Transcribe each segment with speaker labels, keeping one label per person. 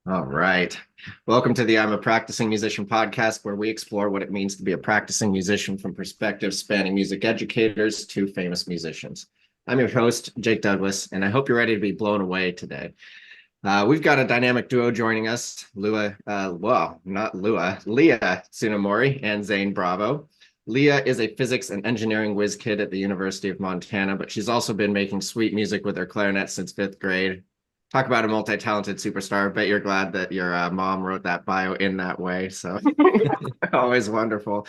Speaker 1: All right. Welcome to the I'm a Practicing Musician podcast, where we explore what it means to be a practicing musician from perspectives spanning music educators to famous musicians. I'm your host, Jake Douglas, and I hope you're ready to be blown away today. We've got a dynamic duo joining us, Leah Tsunomori and Zane Bravo. Leah is a physics and engineering whiz kid at the University of Montana, but she's also been making sweet music with her clarinet since fifth grade. Talk about a multi-talented superstar. Bet you're glad that your mom wrote that bio in that way. So always wonderful.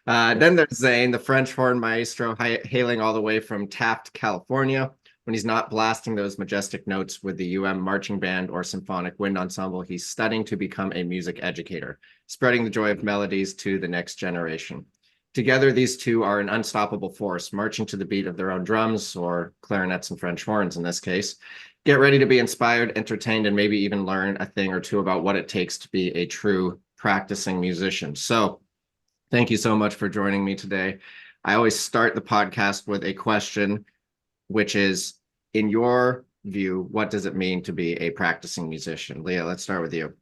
Speaker 1: Then there's Zane, the French horn maestro, hailing all the way from Taft, California. When he's not blasting those majestic notes with the marching band or symphonic wind ensemble, he's studying to become a music educator, spreading the joy of melodies to the next generation. Together, these two are an unstoppable force, marching to the beat of their own drums, or clarinets and French horns in this case. Get ready to be inspired, entertained, and maybe even learn a thing or two about what it takes to be a true practicing musician. So, thank you so much for joining me today. I always start the podcast with a question, which is, in your view, what does it mean to be a practicing musician? Leah, let's start with you.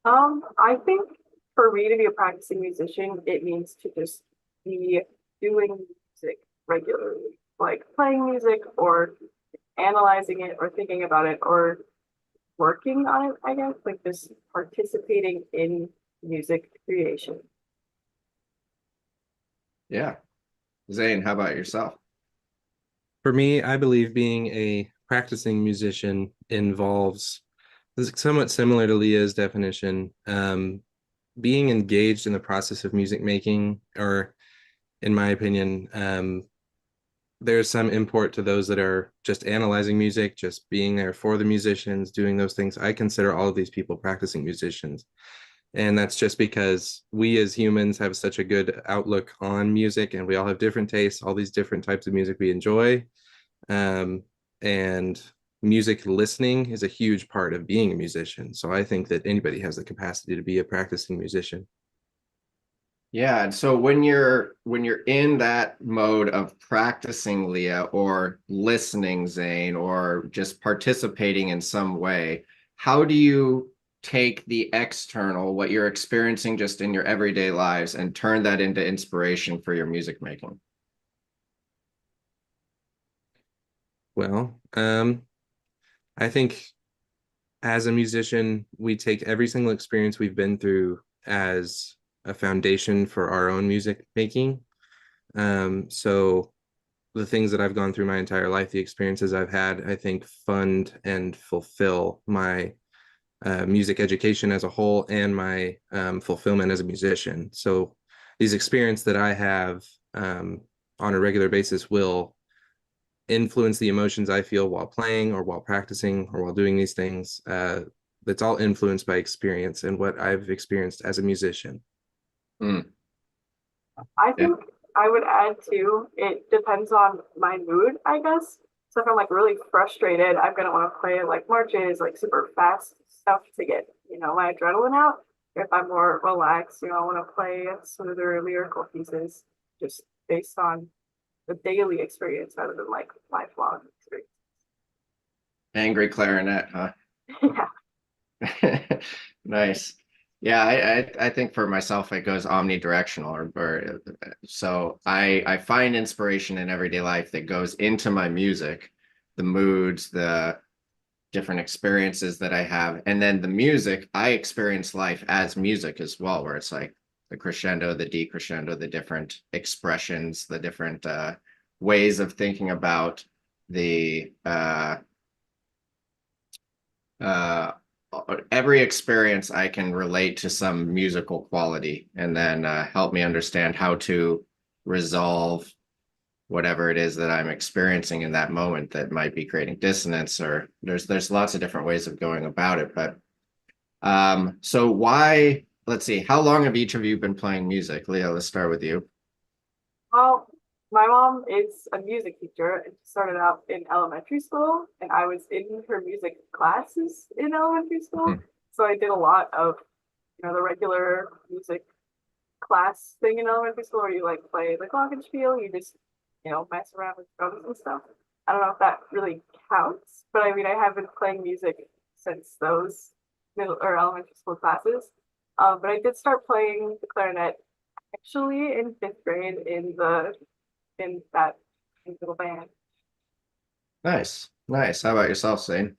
Speaker 2: I think for me to be a practicing musician, it means to just be doing music regularly, like playing music or analyzing it or thinking about it or working on it, I guess, like just participating in music creation.
Speaker 1: Yeah. Zane, how about yourself?
Speaker 3: For me, I believe being a practicing musician involves this is somewhat similar to Leah's definition. Being engaged in the process of music making, or in my opinion, there's some import to those that are just analyzing music, just being there for the musicians, doing those things. I consider all of these people practicing musicians. And that's just because we as humans have such a good outlook on music, and we all have different tastes, all these different types of music we enjoy. And music listening is a huge part of being a musician. So I think that anybody has the capacity to be a practicing musician.
Speaker 1: Yeah, and so when you're in that mode of practicing, Leah, or listening, Zane, or just participating in some way, how do you take the external, what you're experiencing just in your everyday lives, and turn that into inspiration for your music making?
Speaker 3: Well, I think as a musician, we take every single experience we've been through as a foundation for our own music making. So the things that I've gone through my entire life, the experiences I've had, I think fund and fulfill my music education as a whole and my fulfillment as a musician. So these experiences that I have on a regular basis will influence the emotions I feel while playing or while practicing or while doing these things. That's all influenced by experience and what I've experienced as a musician.
Speaker 1: Mm,
Speaker 2: I
Speaker 1: yeah.
Speaker 2: think I would add too, it depends on my mood, I guess. So if I'm like really frustrated, I'm gonna want to play like marches, like super fast stuff to get, my adrenaline out. If I'm more relaxed, I want to play smoother lyrical pieces just based on the daily experience rather than like lifelong experience.
Speaker 1: Angry clarinet, huh?
Speaker 2: Yeah.
Speaker 1: Nice. Yeah, I think for myself it goes omnidirectional, or so I find inspiration in everyday life that goes into my music, the moods, the different experiences that I have, and then the music, I experience life as music as well, where it's like the crescendo, the decrescendo, the different expressions, the different ways of thinking about the uh, every experience I can relate to some musical quality, and then help me understand how to resolve whatever it is that I'm experiencing in that moment that might be creating dissonance, or there's lots of different ways of going about it. But so why, let's see, how long have each of you been playing music? Leah, let's start with you.
Speaker 2: Well, my mom is a music teacher and she started out in elementary school, and I was in her music classes in elementary school.
Speaker 1: Mhm.
Speaker 2: So I did a lot of, the regular music class thing in elementary school where you like play the glockenspiel, you just, mess around with drums and stuff. I don't know if that really counts, but I mean, I have been playing music since those middle or elementary school classes. But I did start playing the clarinet actually in fifth grade in that little band.
Speaker 1: Nice, nice. How about yourself, Zane?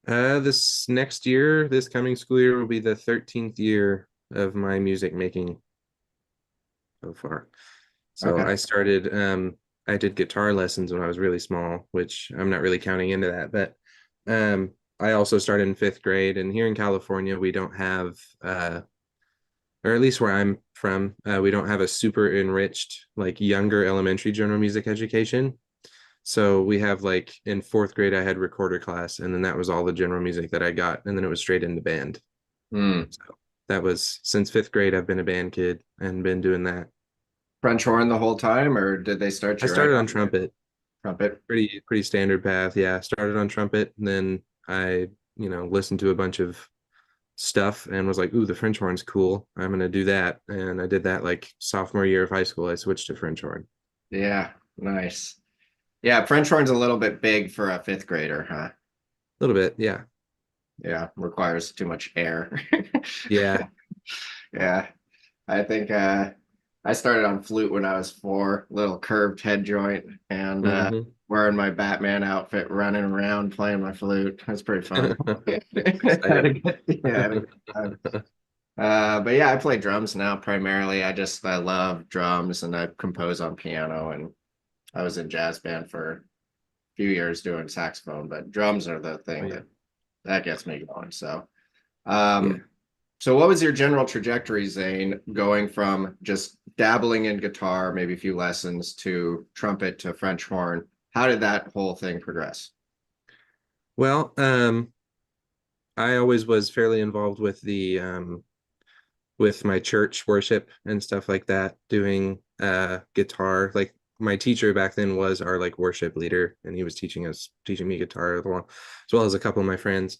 Speaker 3: This next year, this coming school year will be the 13th year of my music making so far. So
Speaker 1: Okay.
Speaker 3: I did guitar lessons when I was really small, which I'm not really counting into that, but I also started in fifth grade, and here in California, we don't have or at least where I'm from, we don't have a super enriched, like younger elementary general music education. So we have like in fourth grade, I had recorder class, and then that was all the general music that I got, and then it was straight into band.
Speaker 1: Hmm.
Speaker 3: So that was since fifth grade, I've been a band kid and been doing that.
Speaker 1: French horn the whole time, or did they start
Speaker 3: I
Speaker 1: you right
Speaker 3: started on
Speaker 1: off with
Speaker 3: trumpet,
Speaker 1: trumpet?
Speaker 3: pretty standard path. Yeah, started on trumpet, and then I, listened to a bunch of stuff and was like, ooh, the French horn's cool. I'm gonna do that. And I did that like sophomore year of high school. I switched to French horn.
Speaker 1: Yeah, nice. Yeah, French horn's a little bit big for a fifth grader, huh?
Speaker 3: A little bit, yeah.
Speaker 1: Yeah, requires too much air.
Speaker 3: Yeah.
Speaker 1: Yeah, I think I started on flute when I was 4, little curved head joint, and
Speaker 3: Hmm.
Speaker 1: wearing my Batman outfit, running around playing my flute. It was pretty fun. Had a
Speaker 3: Exciting.
Speaker 1: good- yeah, had a good time. But yeah, I play drums now primarily. I love drums and I compose on piano, and I was in jazz band for a few years doing saxophone, but drums are the
Speaker 3: Oh
Speaker 1: thing
Speaker 3: yeah.
Speaker 1: that gets me going. So,
Speaker 3: Yeah.
Speaker 1: um, so what was your general trajectory, Zane, going from just dabbling in guitar, maybe a few lessons, to trumpet to French horn? How did that whole thing progress?
Speaker 3: Well, I always was fairly involved with the with my church worship and stuff like that, doing guitar. Like my teacher back then was our like worship leader, and he was teaching me guitar as well as a couple of my friends.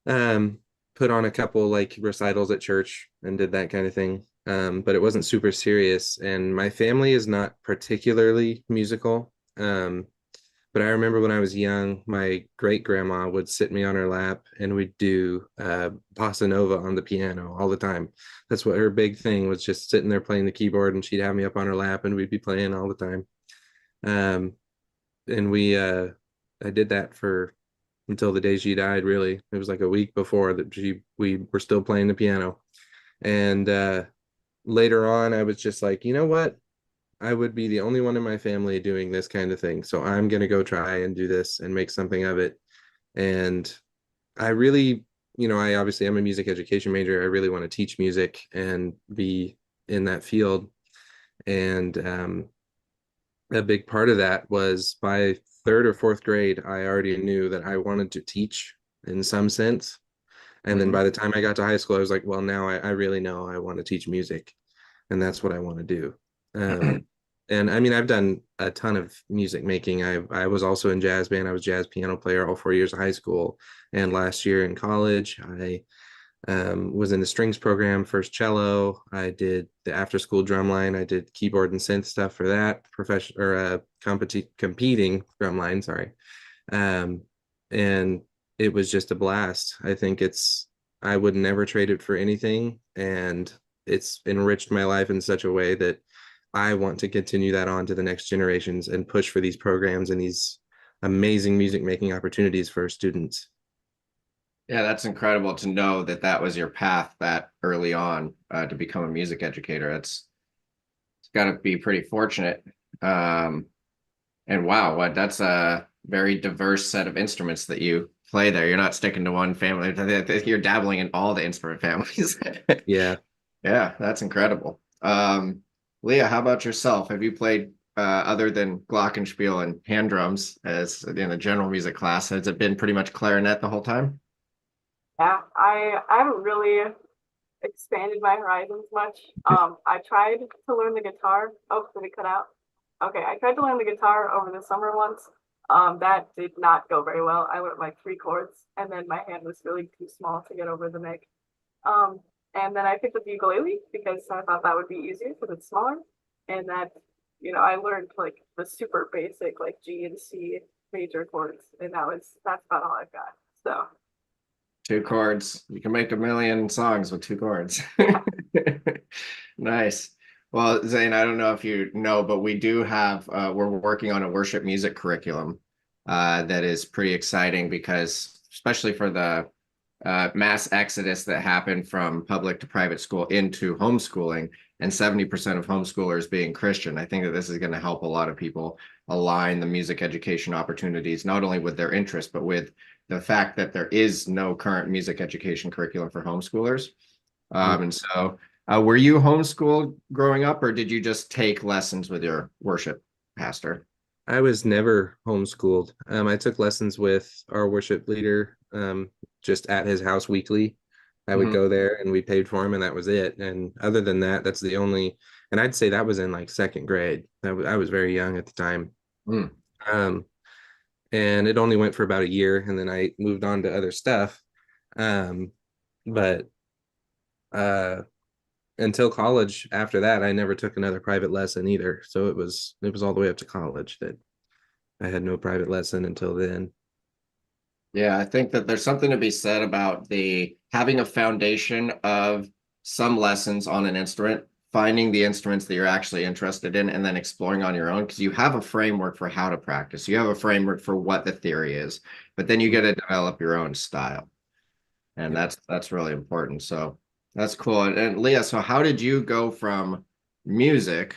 Speaker 3: Um, Put on a couple like recitals at church and did that kind of thing. But it wasn't super serious, and my family is not particularly musical. But I remember when I was young, my great grandma would sit me on her lap and we'd do bossa nova on the piano all the time. That's what her big thing was, just sitting there playing the keyboard, and she'd have me up on her lap and we'd be playing all the time. Um, and I did that for until the day she died, really. It was like a week before that we were still playing the piano. And later on, I was just like, you know what? I would be the only one in my family doing this kind of thing. So I'm going to go try and do this and make something of it. And I really, I obviously am a music education major. I really want to teach music and be in that field. And a big part of that was by third or fourth grade, I already knew that I wanted to teach in some sense. And then
Speaker 1: Mhm.
Speaker 3: by the time I got to high school, I was like, well, now I really know I want to teach music, and that's what I want to do. And I mean, I've done a ton of music making. I was also in jazz band. I was jazz piano player all 4 years of high school, and last year in college, I was in the strings program, first cello. I did the after school drum line. I did keyboard and synth stuff for that profession or competing drum line. Sorry, um, and it was just a blast. I would never trade it for anything, and it's enriched my life in such a way that I want to continue that on to the next generations and push for these programs and these amazing music making opportunities for students.
Speaker 1: Yeah, that's incredible to know that that was your path that early on to become a music educator. It's got to be pretty fortunate. Um, and wow, what that's a very diverse set of instruments that you play there. You're not sticking to one family. You're dabbling in all the instrument families.
Speaker 3: Yeah.
Speaker 1: Yeah, that's incredible. Leah, how about yourself? Have you played other than glockenspiel and hand drums as in the general music class? Has it been pretty much clarinet the whole time?
Speaker 2: Yeah, I haven't really expanded my horizons much. I tried to learn the guitar. Oh, did it cut out? Okay, I tried to learn the guitar over the summer once. That did not go very well. I went like 3 chords, and then my hand was really too small to get over the neck. Um, and then I picked up the ukulele because I thought that would be easier because it's smaller, and that I learned like the super basic like G and C major chords, and that's about all I've got. So
Speaker 1: Two chords. You can make a million songs with two chords. Nice. Well, Zane, I don't know if you know, but we do have, we're working on a worship music curriculum that is pretty exciting because, especially for the mass exodus that happened from public to private school into homeschooling, and 70% of homeschoolers being Christian, I think that this is going to help a lot of people align the music education opportunities, not only with their interest, but with the fact that there is no current music education curriculum for homeschoolers. And so, were you homeschooled growing up, or did you just take lessons with your worship pastor?
Speaker 3: I was never homeschooled. I took lessons with our worship leader, just at his house weekly. I would
Speaker 1: Mhm.
Speaker 3: go there and we paid for him, and that was it. And other than that, that's the only, and I'd say that was in like second grade. I was very young at the time.
Speaker 1: Mm.
Speaker 3: Um, and it only went for about a year, and then I moved on to other stuff. Um, but uh, until college, after that, I never took another private lesson either. So it was all the way up to college that I had no private lesson until then.
Speaker 1: Yeah, I think that there's something to be said about the having a foundation of some lessons on an instrument, finding the instruments that you're actually interested in, and then exploring on your own because you have a framework for how to practice. You have a framework for what the theory is, but then you get to develop your own style. And
Speaker 3: Yep.
Speaker 1: that's really important. So that's cool. And Leah, so how did you go from music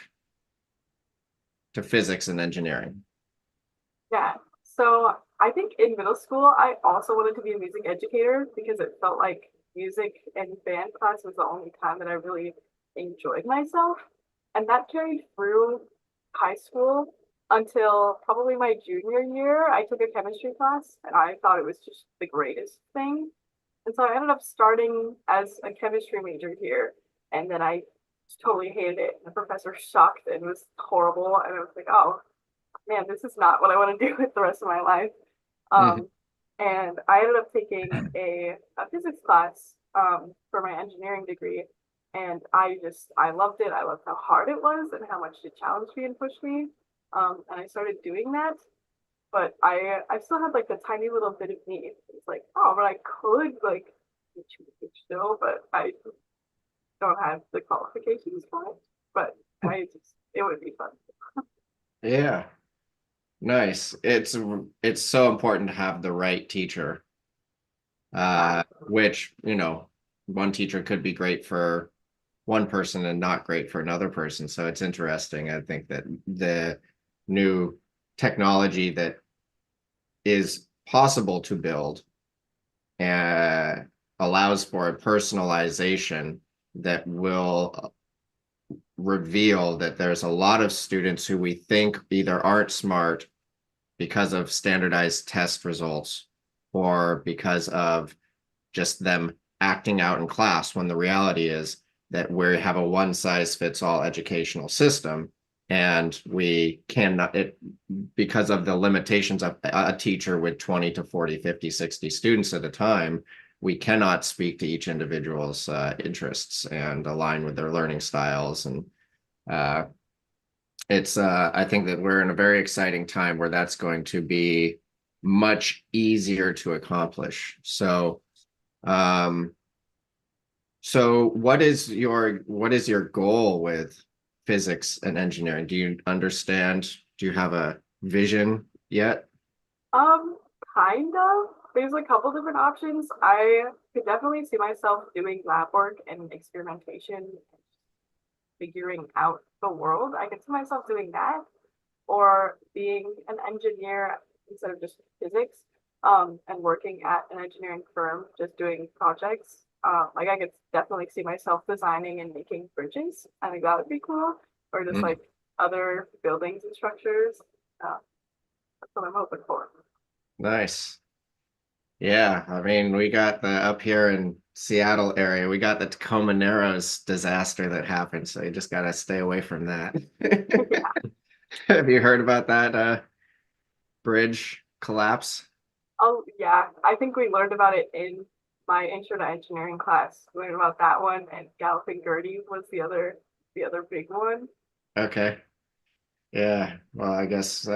Speaker 1: to physics and engineering?
Speaker 2: Yeah. So I think in middle school, I also wanted to be a music educator because it felt like music and band class was the only time that I really enjoyed myself. And that carried through high school until probably my junior year. I took a chemistry class and I thought it was just the greatest thing. And so I ended up starting as a chemistry major here. And then I totally hated it. The professor sucked and was horrible. And I was like, oh, man, this is not what I want to do with the rest of my life.
Speaker 1: Mhm.
Speaker 2: Um, and I ended up taking a physics class for my engineering degree. And I loved it. I loved how hard it was and how much it challenged me and pushed me. And I started doing that. But I still had like the tiny little bit of need. It's like, oh, but I could like teach music still, but I don't have the qualifications for it. But it would be fun.
Speaker 1: Yeah, nice. It's so important to have the right teacher,
Speaker 2: Yeah.
Speaker 1: which, one teacher could be great for one person and not great for another person. So it's interesting. I think that the new technology that is possible to build uh, allows for a personalization that will reveal that there's a lot of students who we think either aren't smart because of standardized test results or because of just them acting out in class, when the reality is that we have a one size fits all educational system, and we cannot it because of the limitations of a teacher with 20 to 40, 50, 60 students at a time. We cannot speak to each individual's interests and align with their learning styles. And uh, I think that we're in a very exciting time where that's going to be much easier to accomplish. Um, so what is your goal with physics and engineering? Do you understand? Do you have a vision yet?
Speaker 2: Um, kind of. There's a couple different options. I could definitely see myself doing lab work and experimentation, figuring out the world. I could see myself doing that, or being an engineer instead of just physics, and working at an engineering firm, just doing projects. Like I could definitely see myself designing and making bridges. I think that would be cool, or just
Speaker 1: Mm,
Speaker 2: like other buildings and structures. Uh, that's what I'm hoping for.
Speaker 1: nice. Yeah, I mean, we got the up here in Seattle area, we got the Tacoma Narrows disaster that happened, so you just gotta stay away from that. Have you heard about that bridge collapse?
Speaker 2: Oh yeah, I think we learned about it in my intro to engineering class. We learned about that one, and Galloping Gertie was the other big one.
Speaker 1: Okay. Yeah. Well, I guess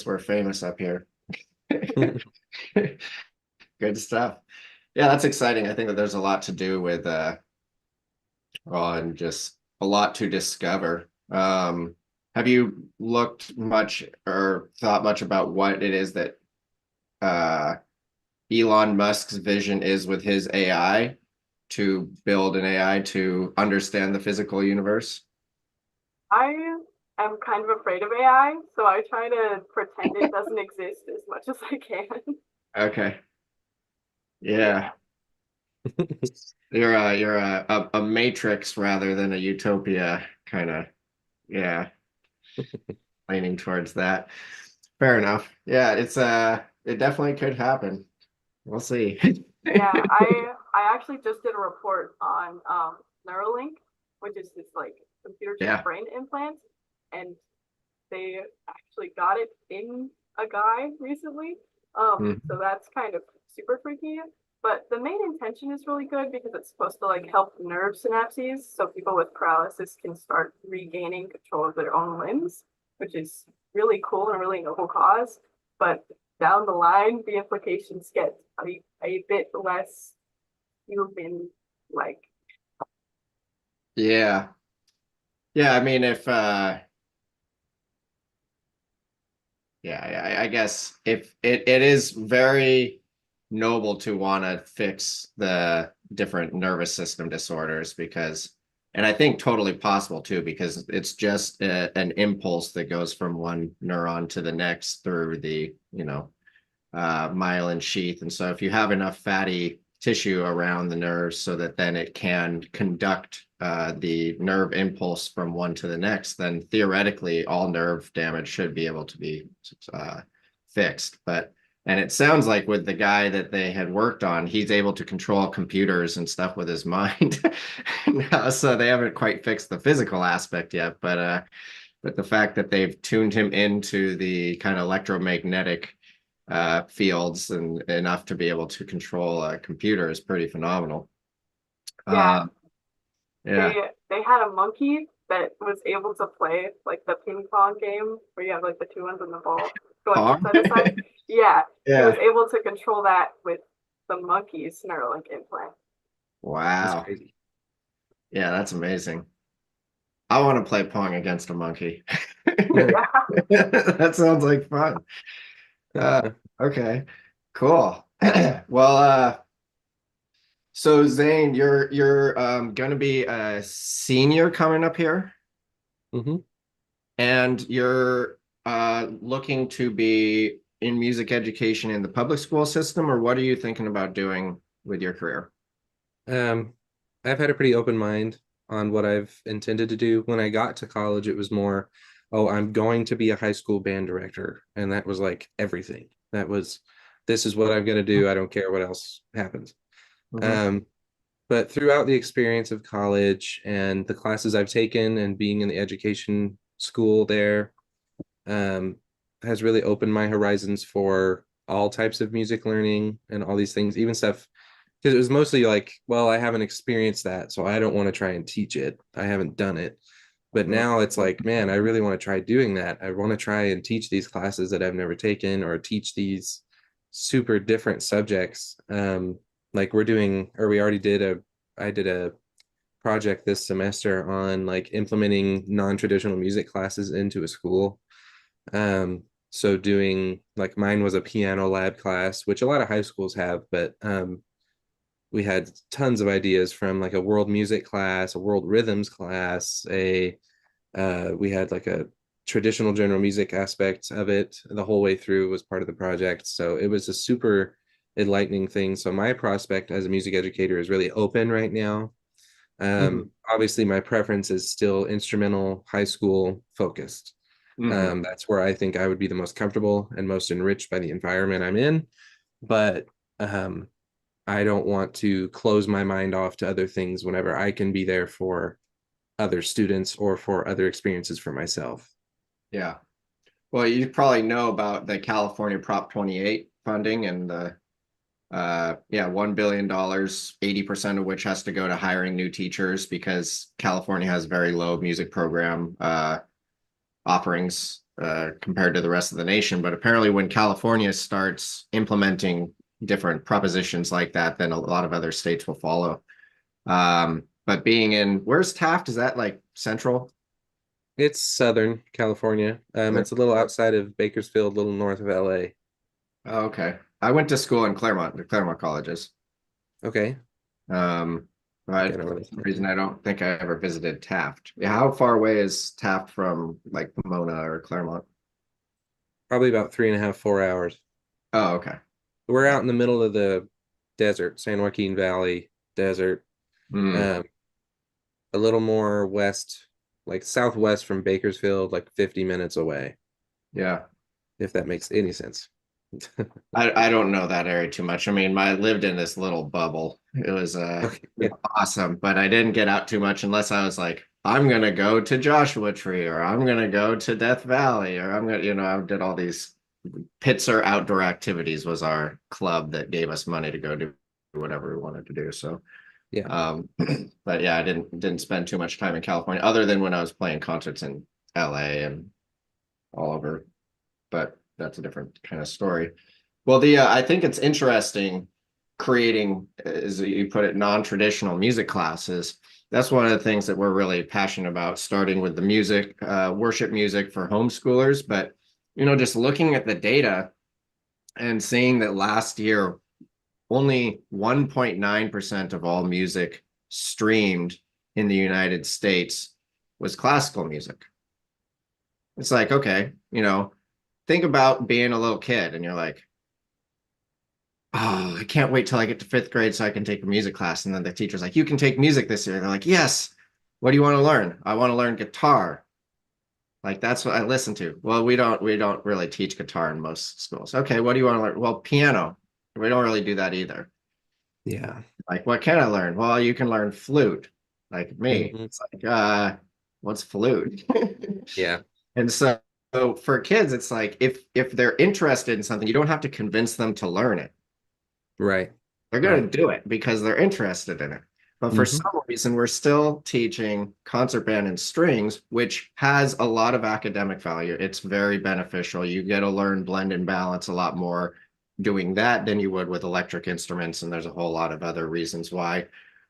Speaker 1: we're famous up here. Good stuff. Yeah, that's exciting. I think that there's a lot to do with and just a lot to discover. Have you looked much or thought much about what it is that uh Elon Musk's vision is with his AI to build an AI to understand the physical universe?
Speaker 2: I am kind of afraid of AI, so I try to pretend it doesn't exist as much as I can.
Speaker 1: Okay.
Speaker 2: Yeah.
Speaker 1: Yeah. You're a matrix rather than a utopia kind of, yeah, leaning towards that. Fair enough. Yeah, it definitely could happen. We'll see.
Speaker 2: Yeah, I actually just did a report on Neuralink, which is this like computer chip
Speaker 1: Yeah.
Speaker 2: brain implant, and they actually got it in a guy recently. So
Speaker 1: Mhm.
Speaker 2: that's kind of super freaky. But the main intention is really good because it's supposed to like help nerve synapses so people with paralysis can start regaining control of their own limbs, which is really cool and a really noble cause. But down the line, the implications get a bit less human like.
Speaker 1: Yeah. Yeah, I mean if I guess if it is very noble to want to fix the different nervous system disorders because, and I think totally possible too, because it's just an impulse that goes from one neuron to the next through the, myelin sheath. And so if you have enough fatty tissue around the nerves so that then it can conduct the nerve impulse from one to the next, then theoretically all nerve damage should be able to be fixed. And it sounds like with the guy that they had worked on, he's able to control computers and stuff with his mind. Now, so they haven't quite fixed the physical aspect yet, but the fact that they've tuned him into the kind of electromagnetic fields and enough to be able to control a computer is pretty phenomenal.
Speaker 2: Yeah,
Speaker 1: Uh,
Speaker 2: they
Speaker 1: yeah.
Speaker 2: they had a monkey that was able to play like the ping pong game where you have like the two ones in the ball going from
Speaker 1: Pong?
Speaker 2: side to side. Yeah, he was
Speaker 1: Yeah.
Speaker 2: able to control that with the monkey's Neuralink implant.
Speaker 3: That's
Speaker 1: Wow.
Speaker 3: crazy.
Speaker 1: Yeah, that's amazing. I want to play Pong against a monkey.
Speaker 2: Yeah.
Speaker 1: That sounds like fun. Uh, okay, cool. Well, so Zane, you're going to be a senior coming up here,
Speaker 3: Hmm.
Speaker 1: and you're looking to be in music education in the public school system, or what are you thinking about doing with your career?
Speaker 3: Um, I've had a pretty open mind on what I've intended to do. When I got to college, it was more, oh, I'm going to be a high school band director. And that was like everything. This is what I'm going to do. I don't care what else happens.
Speaker 1: Mhm.
Speaker 3: Um, but throughout the experience of college and the classes I've taken and being in the education school there, um, has really opened my horizons for all types of music learning and all these things, even stuff because it was mostly like, well, I haven't experienced that, so I don't want to try and teach it. I haven't done it. But
Speaker 1: Mhm.
Speaker 3: now it's like, man, I really want to try doing that. I want to try and teach these classes that I've never taken or teach these super different subjects. Like we're doing, or we already did I did a project this semester on like implementing non-traditional music classes into a school. So doing like mine was a piano lab class, which a lot of high schools have, but we had tons of ideas from like a world music class, a world rhythms class, a we had like a traditional general music aspect of it the whole way through was part of the project. So it was a super enlightening thing. So my prospect as a music educator is really open right now.
Speaker 1: Mhm.
Speaker 3: Obviously, my preference is still instrumental, high school focused.
Speaker 1: Mhm.
Speaker 3: That's where I think I would be the most comfortable and most enriched by the environment I'm in. But um, I don't want to close my mind off to other things whenever I can be there for other students or for other experiences for myself.
Speaker 1: Yeah. Well, you probably know about the California Prop 28 funding and the $1 billion, 80% of which has to go to hiring new teachers because California has very low music program offerings compared to the rest of the nation. But apparently, when California starts implementing different propositions like that than a lot of other states will follow. But being in, where's Taft? Is that like central?
Speaker 3: It's Southern California. It's a little outside of Bakersfield, a little north of LA.
Speaker 1: Oh, okay. I went to school in Claremont, the Claremont colleges.
Speaker 3: Okay.
Speaker 1: But
Speaker 3: Kind of
Speaker 1: for
Speaker 3: really.
Speaker 1: some reason, I don't think I ever visited Taft. Yeah, how far away is Taft from like Pomona or Claremont?
Speaker 3: Probably about 3.5, 4 hours.
Speaker 1: Oh, okay.
Speaker 3: We're
Speaker 1: Yeah.
Speaker 3: out in the middle of the desert, San Joaquin Valley desert.
Speaker 1: Hmm.
Speaker 3: Um, a little more west, like southwest from Bakersfield, like 50 minutes away,
Speaker 1: Yeah.
Speaker 3: if that makes any sense.
Speaker 1: I don't know that area too much. I mean, I lived in this little bubble. It was
Speaker 3: Okay. Yeah.
Speaker 1: awesome, but I didn't get out too much unless I was like, I'm gonna go to Joshua Tree or I'm gonna go to Death Valley or I'm gonna, I did all these Pitzer outdoor activities was our club that gave us money to go do whatever we wanted to do. So
Speaker 3: Yeah.
Speaker 1: um but yeah, I didn't spend too much time in California other than when I was playing concerts in LA and all over, but that's a different kind of story. Well, the I think it's interesting creating, as you put it, non-traditional music classes. That's one of the things that we're really passionate about, starting with the music, worship music for homeschoolers. But, just looking at the data and seeing that last year, only 1.9% of all music streamed in the United States was classical music. It's like, okay, think about being a little kid and you're like, oh, I can't wait till I get to fifth grade so I can take a music class. And then the teacher's like, you can take music this year. They're like, yes. What do you want to learn? I want to learn guitar. Like that's what I listen to. Well, we don't really teach guitar in most schools. Okay, what do you want to learn? Well, piano. We don't really do that either.
Speaker 3: Yeah.
Speaker 1: Like, what can I learn? Well, you can learn flute, like me.
Speaker 3: Mhm.
Speaker 1: It's like, what's flute?
Speaker 3: Yeah.
Speaker 1: And so for kids, it's like if they're interested in something, you don't have to convince them to learn it.
Speaker 3: Right.
Speaker 1: They're going
Speaker 3: Right.
Speaker 1: to do it because they're interested in it. But for
Speaker 3: Hmm.
Speaker 1: some reason, we're still teaching concert band and strings, which has a lot of academic value. It's very beneficial. You get to learn blend and balance a lot more doing that than you would with electric instruments. And there's a whole lot of other reasons why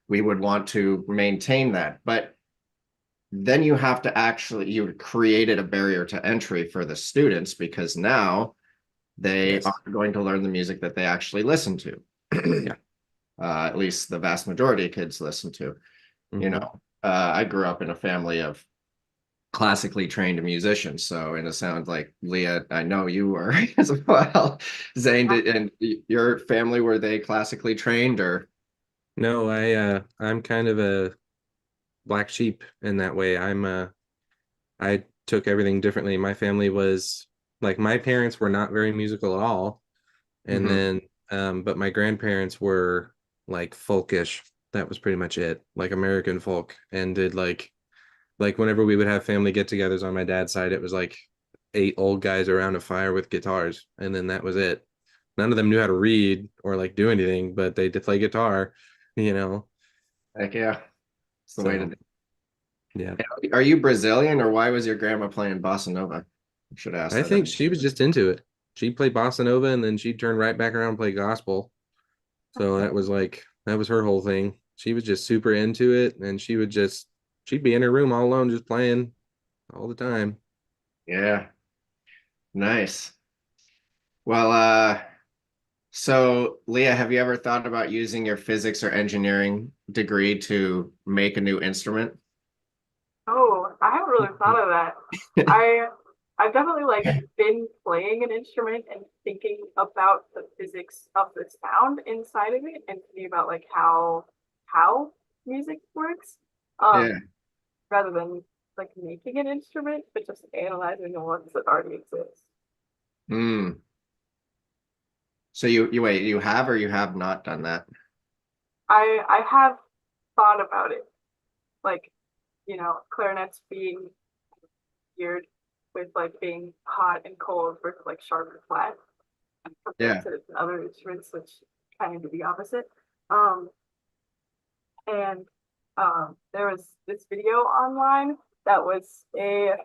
Speaker 1: we would want to maintain that. But then you have to you created a barrier to entry for the students because now they
Speaker 3: Yes.
Speaker 1: are going to learn the music that they actually listen to.
Speaker 3: Yeah.
Speaker 1: At least the vast majority of kids listen to. You
Speaker 3: Hmm.
Speaker 1: know, I grew up in a family of classically trained musicians, so in a sound like Leah, I know you were as well. Zane, and your family, were they classically trained or?
Speaker 3: No, I'm kind of a black sheep in that way. I took everything differently. My family was like my parents were not very musical at all. And
Speaker 1: Mhm.
Speaker 3: then but my grandparents were like folkish. That was pretty much it. Like American folk and did like whenever we would have family get-togethers on my dad's side, it was like 8 old guys around a fire with guitars and then that was it. None of them knew how to read or like do anything, but they did play guitar, you know.
Speaker 1: Heck yeah, it's the way to
Speaker 3: So,
Speaker 1: do
Speaker 3: yeah.
Speaker 1: it. Are you Brazilian or why was your grandma playing bossa nova? I should ask
Speaker 3: I
Speaker 1: that.
Speaker 3: think she was just into it. She played bossa nova and then she'd turn right back around and play gospel. So that was like that was her whole thing. She was just super into it and she'd be in her room all alone just playing all the time.
Speaker 1: Yeah, nice. Well, so Leah, have you ever thought about using your physics or engineering degree to make a new instrument?
Speaker 2: Oh, I haven't really thought of that. I I've definitely like been playing an instrument and thinking about the physics of the sound inside of it and thinking about like how music works.
Speaker 1: Yeah.
Speaker 2: Um, rather than like making an instrument, but just analyzing the ones that already exist.
Speaker 1: Hmm. So you wait, you have or you have not done that?
Speaker 2: I have thought about it, like, clarinets being weird with like being hot and cold versus like sharp and flat compared
Speaker 1: Yeah.
Speaker 2: to other instruments, which kind of do the opposite. Um, and there was this video online that was I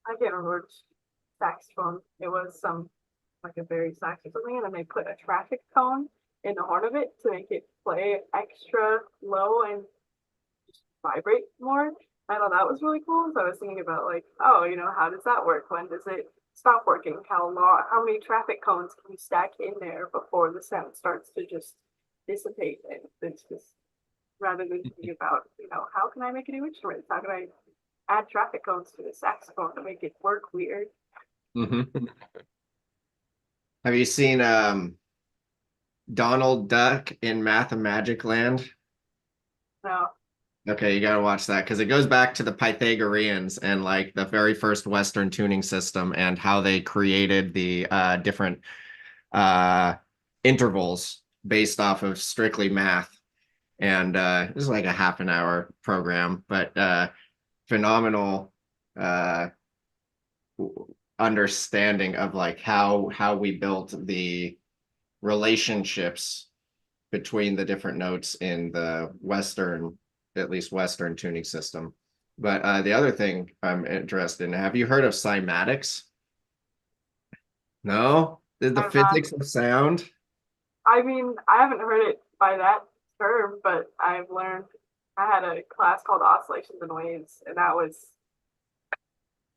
Speaker 2: can't remember which saxophone. It was some like a very sax or something, and then they put a traffic cone in the horn of it to make it play extra low and vibrate more. I thought that was really cool. So I was thinking about like, oh, how does that work? When does it stop working? How many traffic cones can you stack in there before the sound starts to just dissipate? And it's just rather than thinking about, how can I make a new instrument? How can I add traffic cones to the saxophone to make it work weird?
Speaker 1: Mm-hmm. Have you seen Donald Duck in Math and Magic Land?
Speaker 2: No.
Speaker 1: Okay, you gotta watch that because it goes back to the Pythagoreans and like the very first Western tuning system and how they created the different intervals based off of strictly math. And this is like a half an hour program, but phenomenal understanding of like how we built the relationships between the different notes in the Western, at least Western tuning system. But the other thing I'm interested in, have you heard of cymatics? No? The
Speaker 2: I'm not.
Speaker 1: physics of sound?
Speaker 2: I mean, I haven't heard it by that term, but I've learned. I had a class called oscillations and waves, and that was,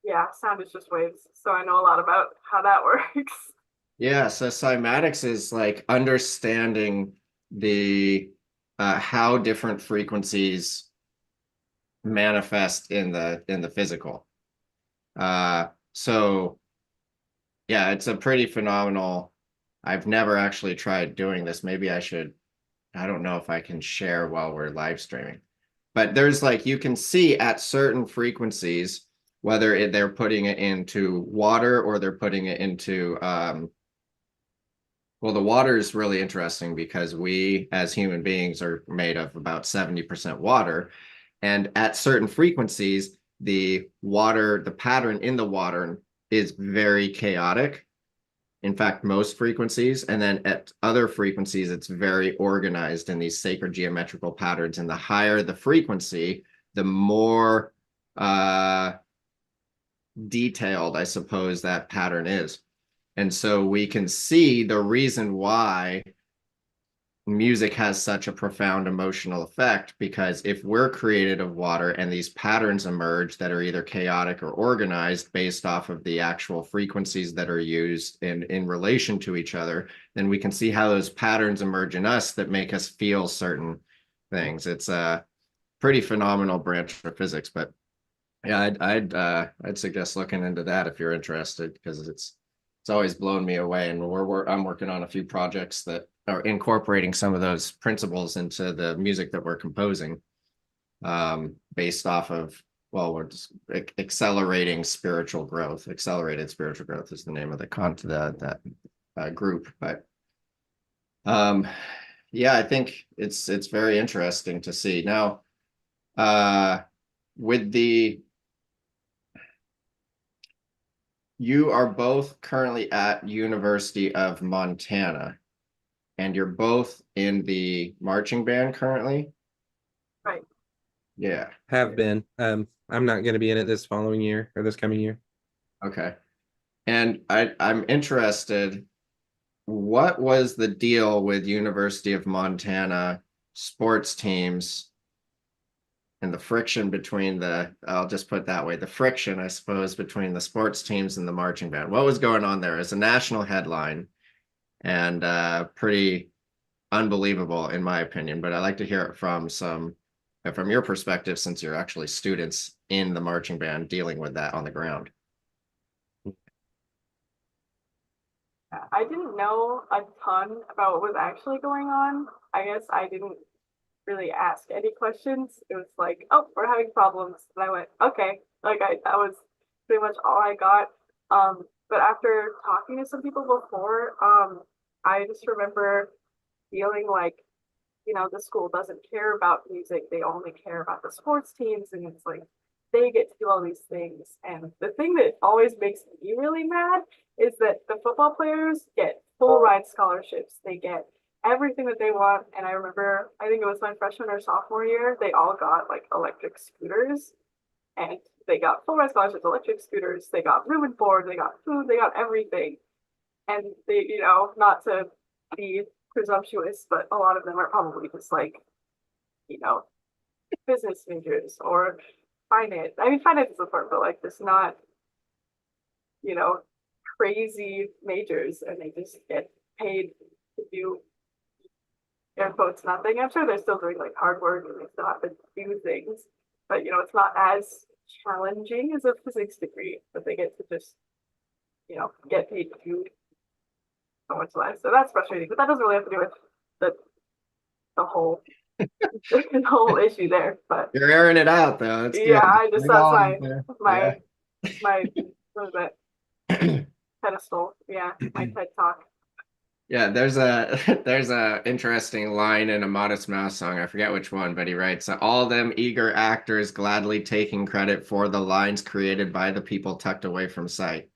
Speaker 2: yeah, sound is just waves. So I know a lot about how that works.
Speaker 1: Yeah, so cymatics is like understanding the how different frequencies manifest in the physical. So yeah, it's a pretty phenomenal. I've never actually tried doing this. Maybe I should. I don't know if I can share while we're live streaming. But there's like you can see at certain frequencies whether they're putting it into water or they're putting it into well, the water is really interesting because we as human beings are made of about 70% water. And at certain frequencies, the pattern in the water is very chaotic. In fact, most frequencies. And then at other frequencies, it's very organized in these sacred geometrical patterns. And the higher the frequency, the more detailed, I suppose, that pattern is. And so we can see the reason why music has such a profound emotional effect, because if we're created of water and these patterns emerge that are either chaotic or organized based off of the actual frequencies that are used in relation to each other, then we can see how those patterns emerge in us that make us feel certain things. It's a pretty phenomenal branch of physics, but yeah, I'd suggest looking into that if you're interested, because it's always blown me away, and I'm working on a few projects that are incorporating some of those principles into the music that we're composing, based off of, well, we're just accelerating spiritual growth. Accelerated spiritual growth is the name of that group. But yeah, I think it's very interesting to see now. With you are both currently at University of Montana, and you're both in the marching band currently?
Speaker 2: Right.
Speaker 1: Yeah.
Speaker 3: Have been. I'm not going to be in it this following year or this coming year.
Speaker 1: Okay. And I'm interested, what was the deal with University of Montana sports teams and the friction between I'll just put it that way, the friction, I suppose, between the sports teams and the marching band? What was going on there? It's a national headline and pretty unbelievable in my opinion, but I'd like to hear it from your perspective, since you're actually students in the marching band dealing with that on the ground.
Speaker 2: I didn't know a ton about what was actually going on. I guess I didn't really ask any questions. It was like, oh, we're having problems. And I went, okay. That was pretty much all I got. But after talking to some people before, I just remember feeling like, the school doesn't care about music. They only care about the sports teams. And it's like, they get to do all these things. And the thing that always makes me really mad is that the football players get full ride scholarships. They get everything that they want. And I remember, I think it was my freshman or sophomore year, they all got like electric scooters, and they got full ride scholarships, electric scooters, they got room and board, they got food, they got everything. and they, not to be presumptuous, but a lot of them are probably just like, you know, business majors or finance. I mean, finance is important, but like just not, you know, crazy majors, and they just get paid to do air quotes nothing. I'm sure they're still doing like hard work and they still have to do things, but it's not as challenging as a physics degree, but they get to just, get paid to do so much less. So that's frustrating, but that doesn't really have to do with the the whole the whole issue there. But
Speaker 1: You're airing it out though. It's
Speaker 2: yeah,
Speaker 1: good.
Speaker 2: I just
Speaker 1: Bring it
Speaker 2: that's
Speaker 1: all out there.
Speaker 2: my my what is that, pedestal? Yeah, my TED talk.
Speaker 1: Yeah, there's a interesting line in a Modest Mouse song. I forget which one, but he writes, "All them eager actors gladly taking credit for the lines created by the people tucked away from sight."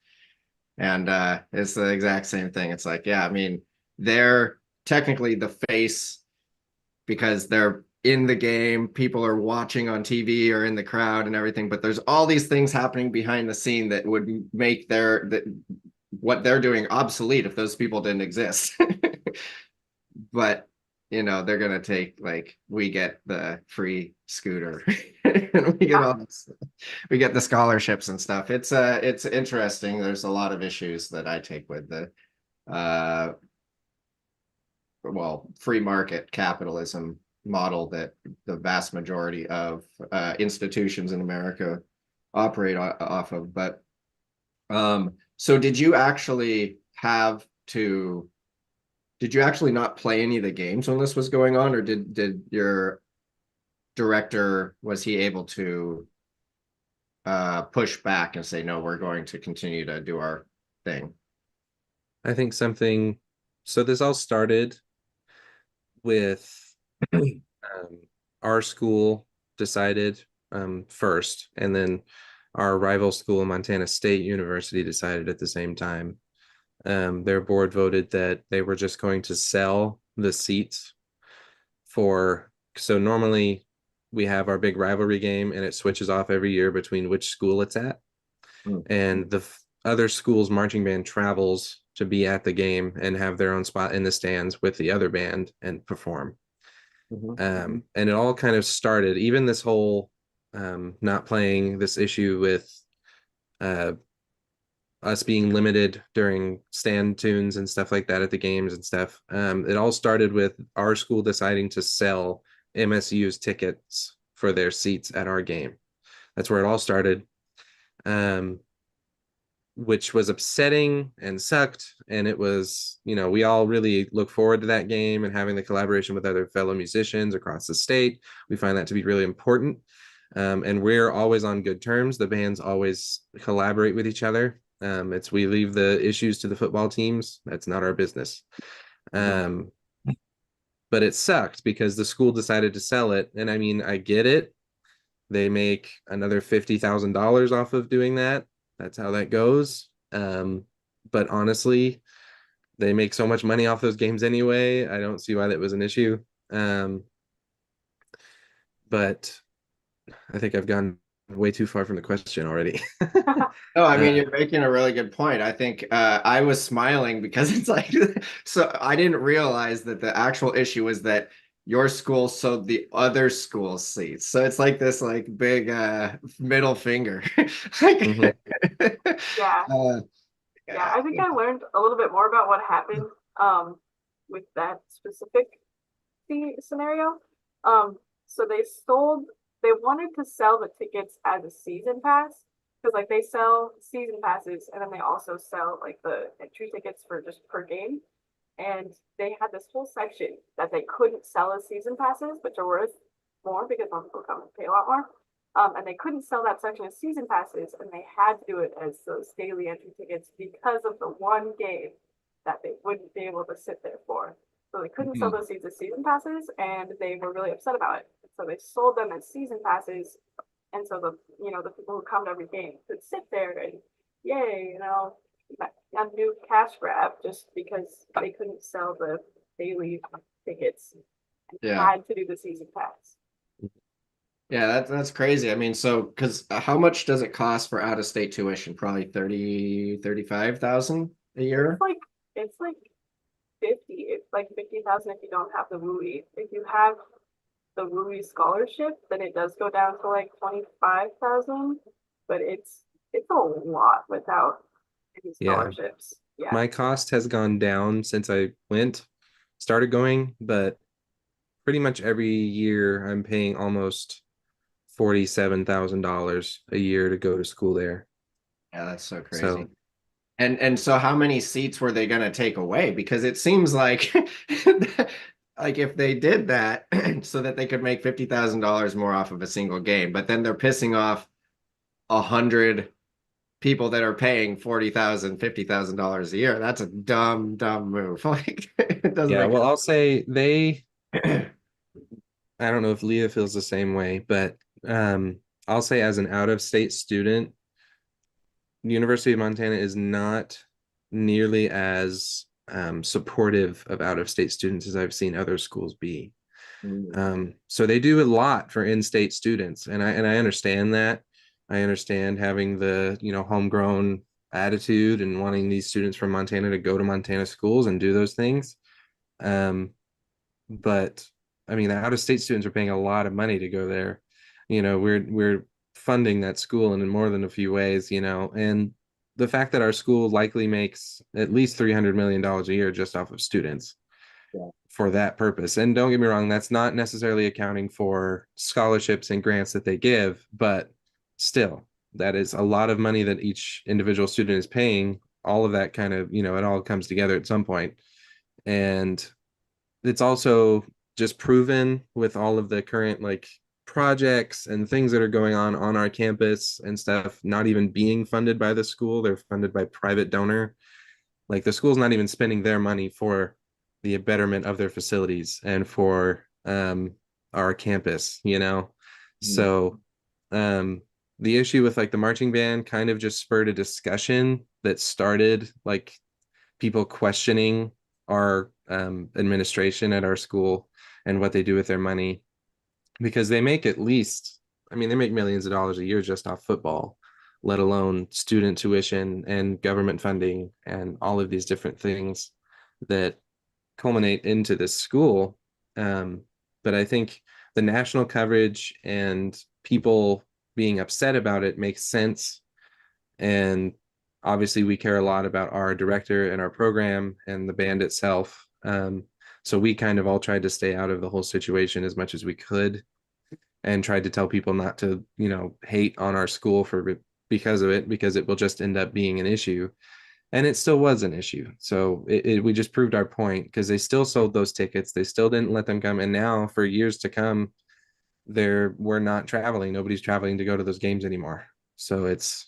Speaker 1: And it's the exact same thing. It's like, yeah, I mean, they're technically the face because they're in the game, people are watching on TV or in the crowd and everything, but there's all these things happening behind the scene that would make what they're doing obsolete if those people didn't exist. But they're gonna take, like, we get the free scooter and we get
Speaker 2: Yeah,
Speaker 1: all this, we get the scholarships and stuff. It's interesting. There's a lot of issues that I take with the uh free market capitalism model that the vast majority of institutions in America operate off of. But so did you actually not play any of the games when this was going on, or did your director, was he able to push back and say, no, we're going to continue to do our thing?
Speaker 3: I think so this all started with our school decided first, and then our rival school, Montana State University, decided at the same time. Their board voted that they were just going to sell the seats so normally we have our big rivalry game and it switches off every year between which school it's at. And the other school's marching band travels to be at the game and have their own spot in the stands with the other band and perform. And it all kind of started, even this whole not playing, this issue with us being limited during stand tunes and stuff like that at the games and stuff. It all started with our school deciding to sell MSU's tickets for their seats at our game. That's where it all started, which was upsetting and sucked. And it was, we all really look forward to that game and having the collaboration with other fellow musicians across the state. We find that to be really important. And we're always on good terms. The bands always collaborate with each other. We leave the issues to the football teams. That's not our business. But it sucked because the school decided to sell it. And I mean, I get it. They make another $50,000 off of doing that. That's how that goes. But honestly, they make so much money off those games anyway. I don't see why that was an issue. But I think I've gone way too far from the question already.
Speaker 1: No, I mean, you're making a really good point. I think I was smiling because it's like, so I didn't realize that the actual issue was that your school sold the other school's seats. So it's like this like big middle finger. Like,
Speaker 2: yeah,
Speaker 1: uh,
Speaker 2: yeah. I think I learned a little bit more about what happened with that specific scenario. So they wanted to sell the tickets as a season pass, because like they sell season passes and then they also sell like the entry tickets for just per game. And they had this whole section that they couldn't sell as season passes, which are worth more because most people come and pay a lot more. And they couldn't sell that section as season passes, and they had to do it as those daily entry tickets because of the one game that they wouldn't be able to sit there for. So they couldn't sell those seats as season passes, and they were really upset about it. So they sold them as season passes, and so the people who come to every game could sit there and yay, a new cash grab just because they couldn't sell the daily tickets and
Speaker 1: yeah.
Speaker 2: had to do the season pass.
Speaker 1: Yeah, that's crazy. I mean, so because how much does it cost for out-of-state tuition? Probably 35,000 a year.
Speaker 2: It's like it's like 50, it's like 50,000 if you don't have the WUI. If you have the WUI scholarship, then it does go down to like 25,000, but it's a lot without any
Speaker 3: Yeah.
Speaker 2: scholarships. Yeah.
Speaker 3: My cost has gone down since I started going, but pretty much every year I'm paying almost $47,000 a year to go to school there.
Speaker 1: Yeah, that's so crazy.
Speaker 3: So
Speaker 1: And so how many seats were they going to take away? Because it seems like like if they did that so that they could make $50,000 more off of a single game, but then they're pissing off 100 people that are paying $40,000, $50,000 a year. That's a dumb move. Like it doesn't
Speaker 3: yeah,
Speaker 1: make
Speaker 3: well, I'll say
Speaker 1: it.
Speaker 3: I don't know if Leah feels the same way, but I'll say as an out-of-state student, University of Montana is not nearly as supportive of out-of-state students as I've seen other schools be. So they do a lot for in-state students, and I understand that. I understand having the homegrown attitude and wanting these students from Montana to go to Montana schools and do those things. Um, but I mean, the out-of-state students are paying a lot of money to go there. We're funding that school in more than a few ways, and the fact that our school likely makes at least $300 million a year just off of students
Speaker 1: Yeah.
Speaker 3: for that purpose. And don't get me wrong, that's not necessarily accounting for scholarships and grants that they give, but still, that is a lot of money that each individual student is paying. All of that kind of, it all comes together at some point. And it's also just proven with all of the current like projects and things that are going on our campus and stuff not even being funded by the school. They're funded by private donor. Like the school's not even spending their money for the betterment of their facilities and for our campus,
Speaker 1: Mm.
Speaker 3: so the issue with like the marching band kind of just spurred a discussion that started like people questioning our administration at our school and what they do with their money, because they make at least, I mean, they make millions of dollars a year just off football, let alone student tuition and government funding and all of these different things that culminate into this school. But I think the national coverage and people being upset about it makes sense. And obviously, we care a lot about our director and our program and the band itself. So we kind of all tried to stay out of the whole situation as much as we could and tried to tell people not to, hate on our school because of it, because it will just end up being an issue. And it still was an issue. So we just proved our point because they still sold those tickets. They still didn't let them come. And now for years to come, we're not traveling. Nobody's traveling to go to those games anymore. So it's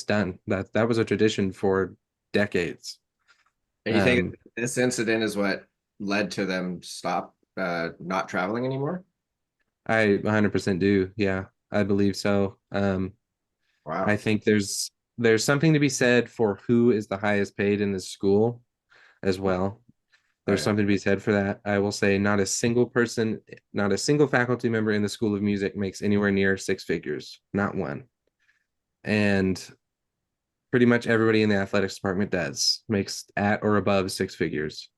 Speaker 3: done. That was a tradition for decades.
Speaker 1: And you think
Speaker 3: Um,
Speaker 1: this incident is what led to them stop not traveling anymore?
Speaker 3: I 100% do. Yeah, I believe so. I
Speaker 1: Wow.
Speaker 3: think there's something to be said for who is the highest paid in this school as well.
Speaker 1: Oh
Speaker 3: There's
Speaker 1: yeah.
Speaker 3: something to be said for that. I will say not a single person, not a single faculty member in the School of Music makes anywhere near six figures, not one. And pretty much everybody in the athletics department makes at or above six figures.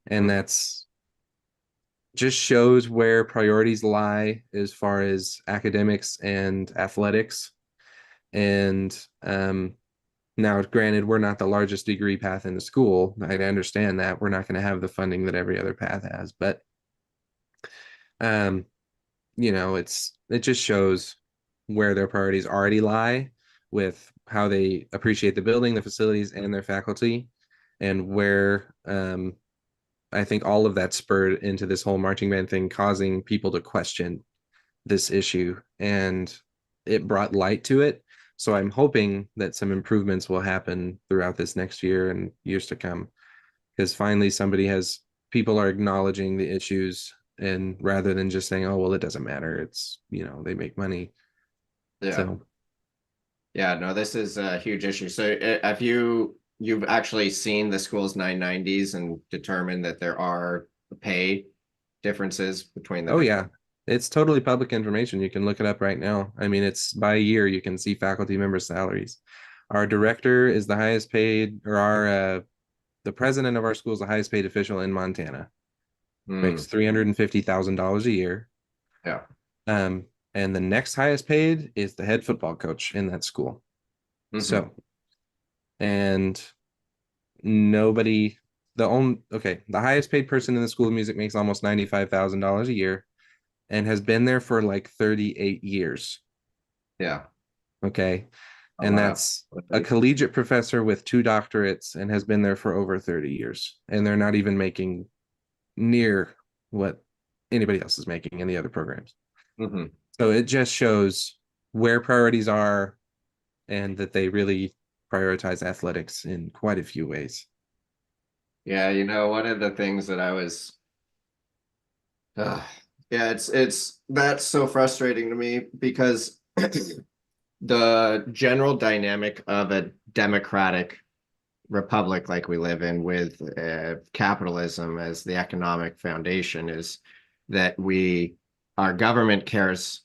Speaker 3: And
Speaker 1: Mm.
Speaker 3: that's just shows where priorities lie as far as academics and athletics. And now, granted, we're not the largest degree path in the school. I understand that we're not going to have the funding that every other path has, but um, it just shows where their priorities already lie with how they appreciate the building, the facilities, and their faculty, and where I think all of that spurred into this whole marching band thing, causing people to question this issue, and it brought light to it. So I'm hoping that some improvements will happen throughout this next year and years to come, because finally people are acknowledging the issues, and rather than just saying, oh, well, it doesn't matter. It's, they make money.
Speaker 1: Yeah.
Speaker 3: So,
Speaker 1: Yeah, no, this is a huge issue. So have you've actually seen the school's 990s and determined that there are pay differences between the
Speaker 3: oh,
Speaker 1: different.
Speaker 3: yeah, it's totally public information. You can look it up right now. I mean, it's by year, you can see faculty member salaries. Our director is the highest paid, or our the president of our school is the highest paid official in Montana, makes
Speaker 1: Mm,
Speaker 3: $350,000 a year.
Speaker 1: yeah.
Speaker 3: Um, and the next highest paid is the head football coach in that school.
Speaker 1: Mhm.
Speaker 3: So, and nobody, the highest paid person in the School of Music makes almost $95,000 a year and has been there for like 38 years.
Speaker 1: Yeah.
Speaker 3: Okay.
Speaker 1: A
Speaker 3: And
Speaker 1: lot of
Speaker 3: that's a collegiate professor with 2 doctorates and has been there for over 30 years. And they're not even making near what anybody else is making in the other programs.
Speaker 1: Mhm.
Speaker 3: So it just shows where priorities are and that they really prioritize athletics in quite a few ways.
Speaker 1: Yeah, one of the things that I was uh, yeah, it's that's so frustrating to me because the general dynamic of a democratic republic like we live in with capitalism as the economic foundation is that our government cares,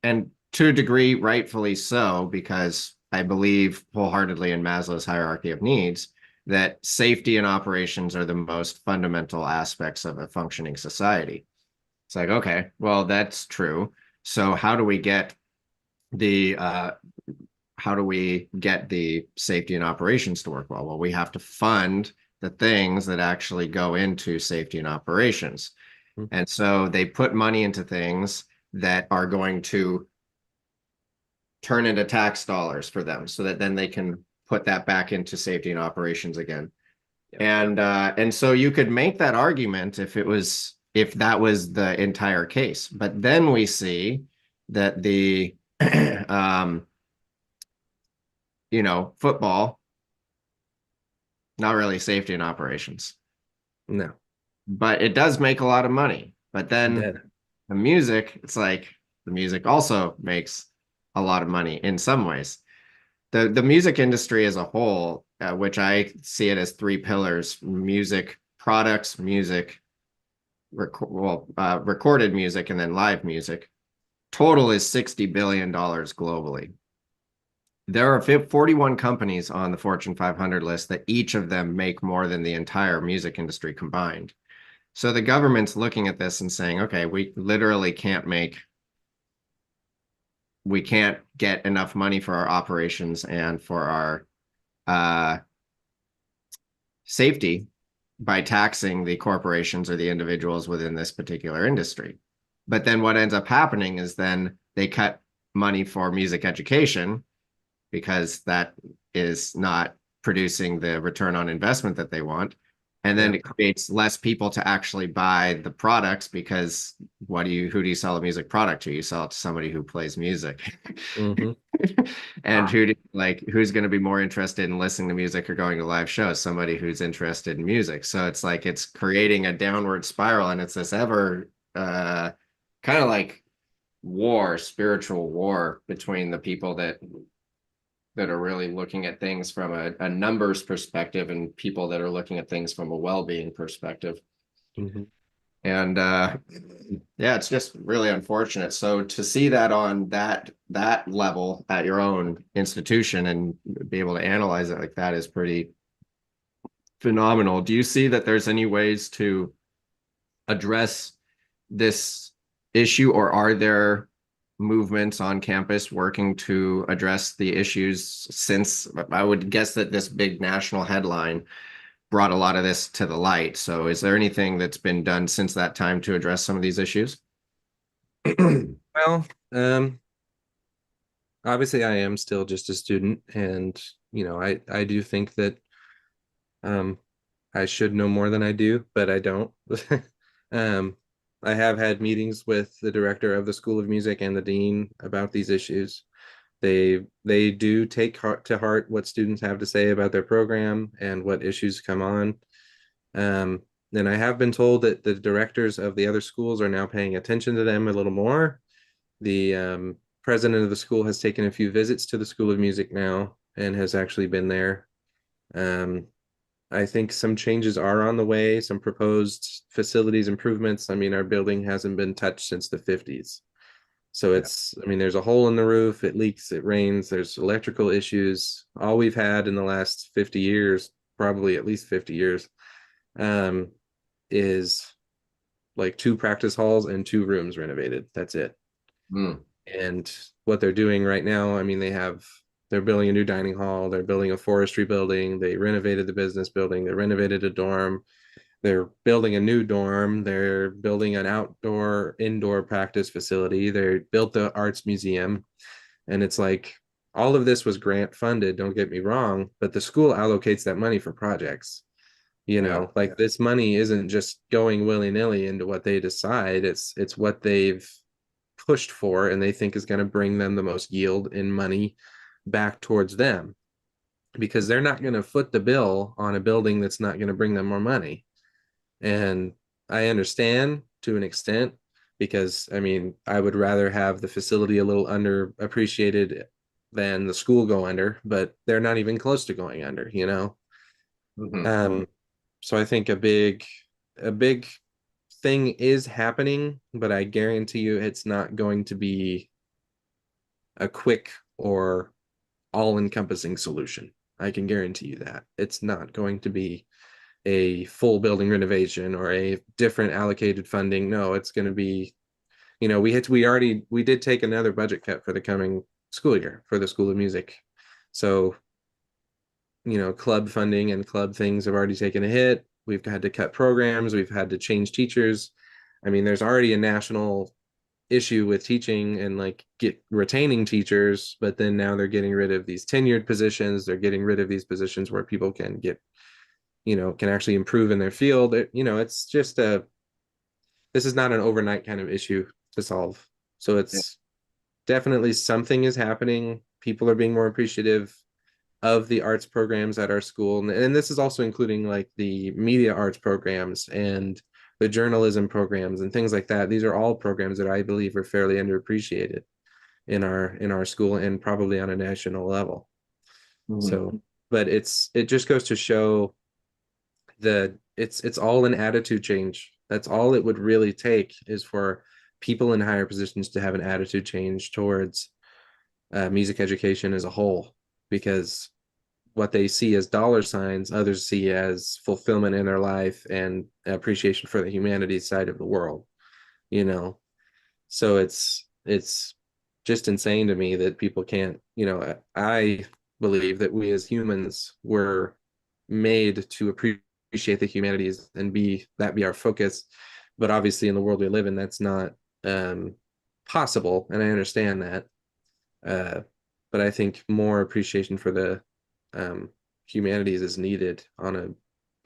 Speaker 1: and to a degree rightfully so, because I believe wholeheartedly in Maslow's hierarchy of needs that safety and operations are the most fundamental aspects of a functioning society. It's like, okay, well, that's true. So the how do we get the safety and operations to work well? Well, we have to fund the things that actually go into safety and operations.
Speaker 3: Hmm.
Speaker 1: And so they put money into things that are going to turn into tax dollars for them so that then they can put that back into safety and operations again. And so you could make that argument if that was the entire case. But then we see that the um, football, not really safety and operations,
Speaker 3: No,
Speaker 1: but it does make a lot of money. But then
Speaker 3: dead.
Speaker 1: the music, it's like the music also makes a lot of money in some ways. The music industry as a whole, which I see it as three pillars: music products, recorded music, and then live music. Total is $60 billion globally. There are 41 companies on the Fortune 500 list that each of them make more than the entire music industry combined. So the government's looking at this and saying, okay, we literally we can't get enough money for our operations and for our uh, safety by taxing the corporations or the individuals within this particular industry. But then what ends up happening is then they cut money for music education because that is not producing the return on investment that they want. And then
Speaker 3: Yeah.
Speaker 1: it creates less people to actually buy the products because who do you sell a music product to? You sell it to somebody who plays music.
Speaker 3: Mm-hmm.
Speaker 1: And who's going to be more interested in listening to music or going to live shows? Somebody who's interested in music. So it's like it's creating a downward spiral, and it's this ever kind of like spiritual war between the people that are really looking at things from a numbers perspective and people that are looking at things from a well-being perspective.
Speaker 3: Mm-hmm.
Speaker 1: And yeah, it's just really unfortunate. So to see that on that level at your own institution and be able to analyze it like that is pretty phenomenal. Do you see that there's any ways to address this issue, or are there movements on campus working to address the issues, since I would guess that this big national headline brought a lot of this to the light? So is there anything that's been done since that time to address some of these issues?
Speaker 3: Well, obviously I am still just a student, and I do think that um I should know more than I do, but I don't. um I have had meetings with the director of the School of Music and the dean about these issues. They do take to heart what students have to say about their program and what issues come on. Um, and I have been told that the directors of the other schools are now paying attention to them a little more. The president of the school has taken a few visits to the School of Music now and has actually been there. Um, I think some changes are on the way, some proposed facilities improvements. I mean, our building hasn't been touched since the 50s. So there's a hole in the roof, it leaks, it rains, there's electrical issues. All we've had in the last 50 years probably at least 50 years, is like 2 practice halls and 2 rooms renovated. That's it.
Speaker 1: Mm.
Speaker 3: And what they're doing right now, I mean, they're building a new dining hall, they're building a forestry building, they renovated the business building, they renovated a dorm, they're building a new dorm, they're building an outdoor indoor practice facility, they built the arts museum. And it's like all of this was grant funded, don't get me wrong, but the school allocates that money for projects.
Speaker 1: Yeah.
Speaker 3: Like this money isn't just going willy-nilly into what they decide. It's what they've pushed for and they think is going to bring them the most yield in money back towards them, because they're not going to foot the bill on a building that's not going to bring them more money. And I understand to an extent, because I mean, I would rather have the facility a little underappreciated than the school go under, but they're not even close to going under.
Speaker 1: Mhm.
Speaker 3: So I think a big thing is happening, but I guarantee you it's not going to be a quick or all-encompassing solution. I can guarantee you that. It's not going to be a full building renovation or a different allocated funding. No, it's going to be, we did take another budget cut for the coming school year for the School of Music. So, club funding and club things have already taken a hit. We've had to cut programs, we've had to change teachers. I mean, there's already a national issue with teaching and like get retaining teachers, but then now they're getting rid of these tenured positions, they're getting rid of these positions where people can get, can actually improve in their field. It's just this is not an overnight kind of issue to solve. So
Speaker 1: Yeah.
Speaker 3: it's definitely something is happening. People are being more appreciative of the arts programs at our school. And this is also including like the media arts programs and the journalism programs and things like that. These are all programs that I believe are fairly underappreciated in our school and probably on a national level.
Speaker 1: Mhm.
Speaker 3: So, but it just goes to show that it's all an attitude change. That's all it would really take, is for people in higher positions to have an attitude change towards music education as a whole, because what they see as dollar signs, others see as fulfillment in their life and appreciation for the humanities side of the world, you know. So it's just insane to me that people can't, I believe that we as humans were made to appreciate the humanities and be our focus. But obviously in the world we live in, that's not possible. And I understand that. Uh, but I think more appreciation for the humanities is needed on a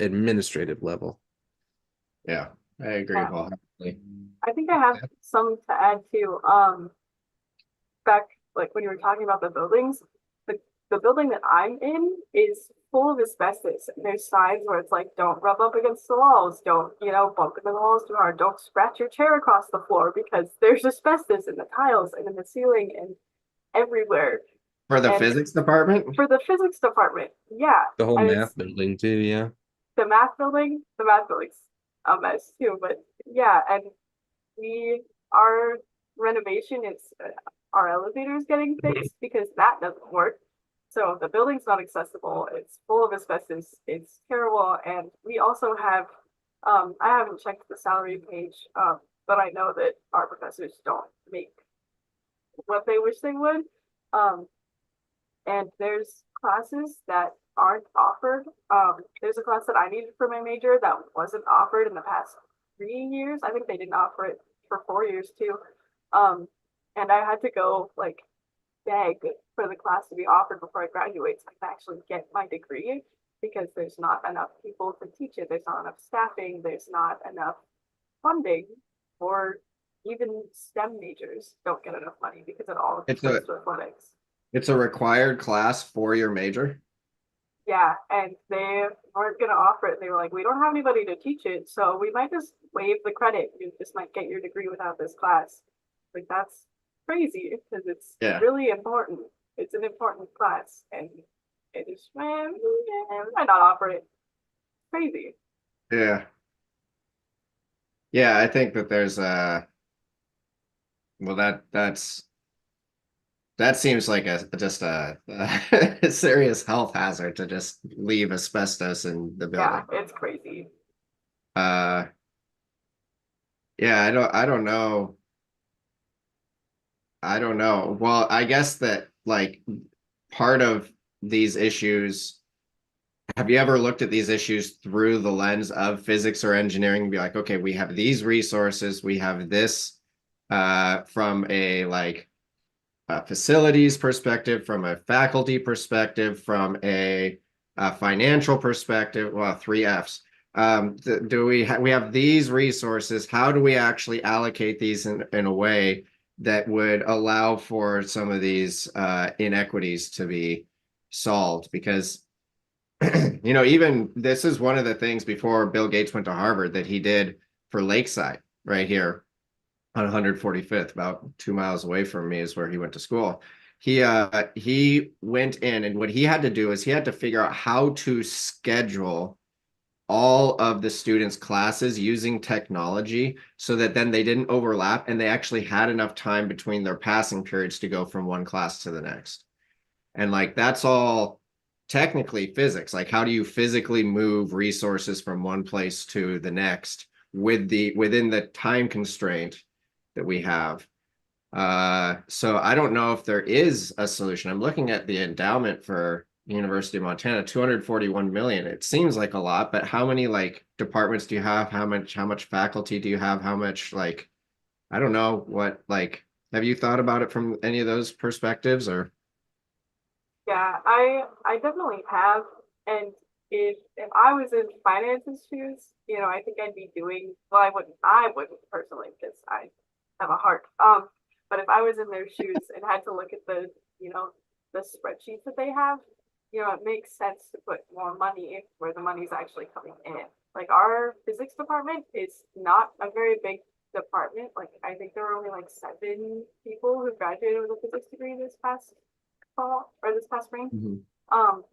Speaker 3: administrative level.
Speaker 1: Yeah, I agree
Speaker 2: Yeah.
Speaker 1: wholeheartedly.
Speaker 2: I think I have some to add too. Back like when you were talking about the buildings, the building that I'm in is full of asbestos. There's signs where it's like, don't rub up against the walls, don't, bump into the walls too hard, don't scratch your chair across the floor because there's asbestos in the tiles and in the ceiling and everywhere.
Speaker 1: For the
Speaker 2: And
Speaker 1: physics department?
Speaker 2: for the physics department, yeah.
Speaker 3: The whole
Speaker 2: And
Speaker 3: math
Speaker 2: it's
Speaker 3: building too, yeah.
Speaker 2: the math building's a mess too, but yeah, and our renovation is our elevator is getting fixed because that doesn't work. So the building's not accessible. It's full of asbestos. It's terrible. And we also have, I haven't checked the salary page, but I know that our professors don't make what they wish they would. Um, and there's classes that aren't offered. There's a class that I needed for my major that wasn't offered in the past 3 years. I think they didn't offer it for 4 years too. Um, and I had to go like beg for the class to be offered before I graduate so I can actually get my degree because there's not enough people to teach it. There's not enough staffing. There's not enough funding, or even STEM majors don't get enough money because it all
Speaker 1: It's
Speaker 2: goes
Speaker 1: a
Speaker 2: to athletics.
Speaker 1: it's a required class for your major.
Speaker 2: Yeah, and they weren't going to offer it. They were like, we don't have anybody to teach it, so we might just waive the credit. You just might get your degree without this class. Like, that's crazy because it's
Speaker 1: Yeah.
Speaker 2: really important. It's an important class, and it just, man, why not offer it? Crazy.
Speaker 1: Yeah. Yeah, I think that there's well that's that seems like a serious health hazard to just leave asbestos in the
Speaker 2: Yeah,
Speaker 1: building.
Speaker 2: it's crazy.
Speaker 1: Uh, yeah, I don't know. I don't know. Well, I guess that like part of these issues, have you ever looked at these issues through the lens of physics or engineering and be like, okay, we have these resources, we have this from a facilities perspective, from a faculty perspective, from a financial perspective, well, three F's. Do we have these resources? How do we actually allocate these in a way that would allow for some of these inequities to be solved? Because even this is one of the things before Bill Gates went to Harvard that he did for Lakeside right here on 145th, about 2 miles away from me is where he went to school. He went in, and what he had to do is he had to figure out how to schedule all of the students' classes using technology so that then they didn't overlap and they actually had enough time between their passing periods to go from one class to the next. And like that's all technically physics. Like how do you physically move resources from one place to the next within the time constraint that we have? So I don't know if there is a solution. I'm looking at the endowment for University of Montana, 241 million. It seems like a lot, but how many like departments do you have? How much faculty do you have? How much like I don't know what like have you thought about it from any of those perspectives or
Speaker 2: Yeah, I definitely have. And if I was in finances shoes, I think I'd be doing well, I wouldn't personally because I have a heart. But if I was in their shoes and had to look at the spreadsheets that they have, it makes sense to put more money where the money's actually coming in. Like our physics department is not a very big department. Like I think there were only like 7 people who graduated with a physics degree this past fall or this past spring.
Speaker 1: Mhm.
Speaker 2: Um,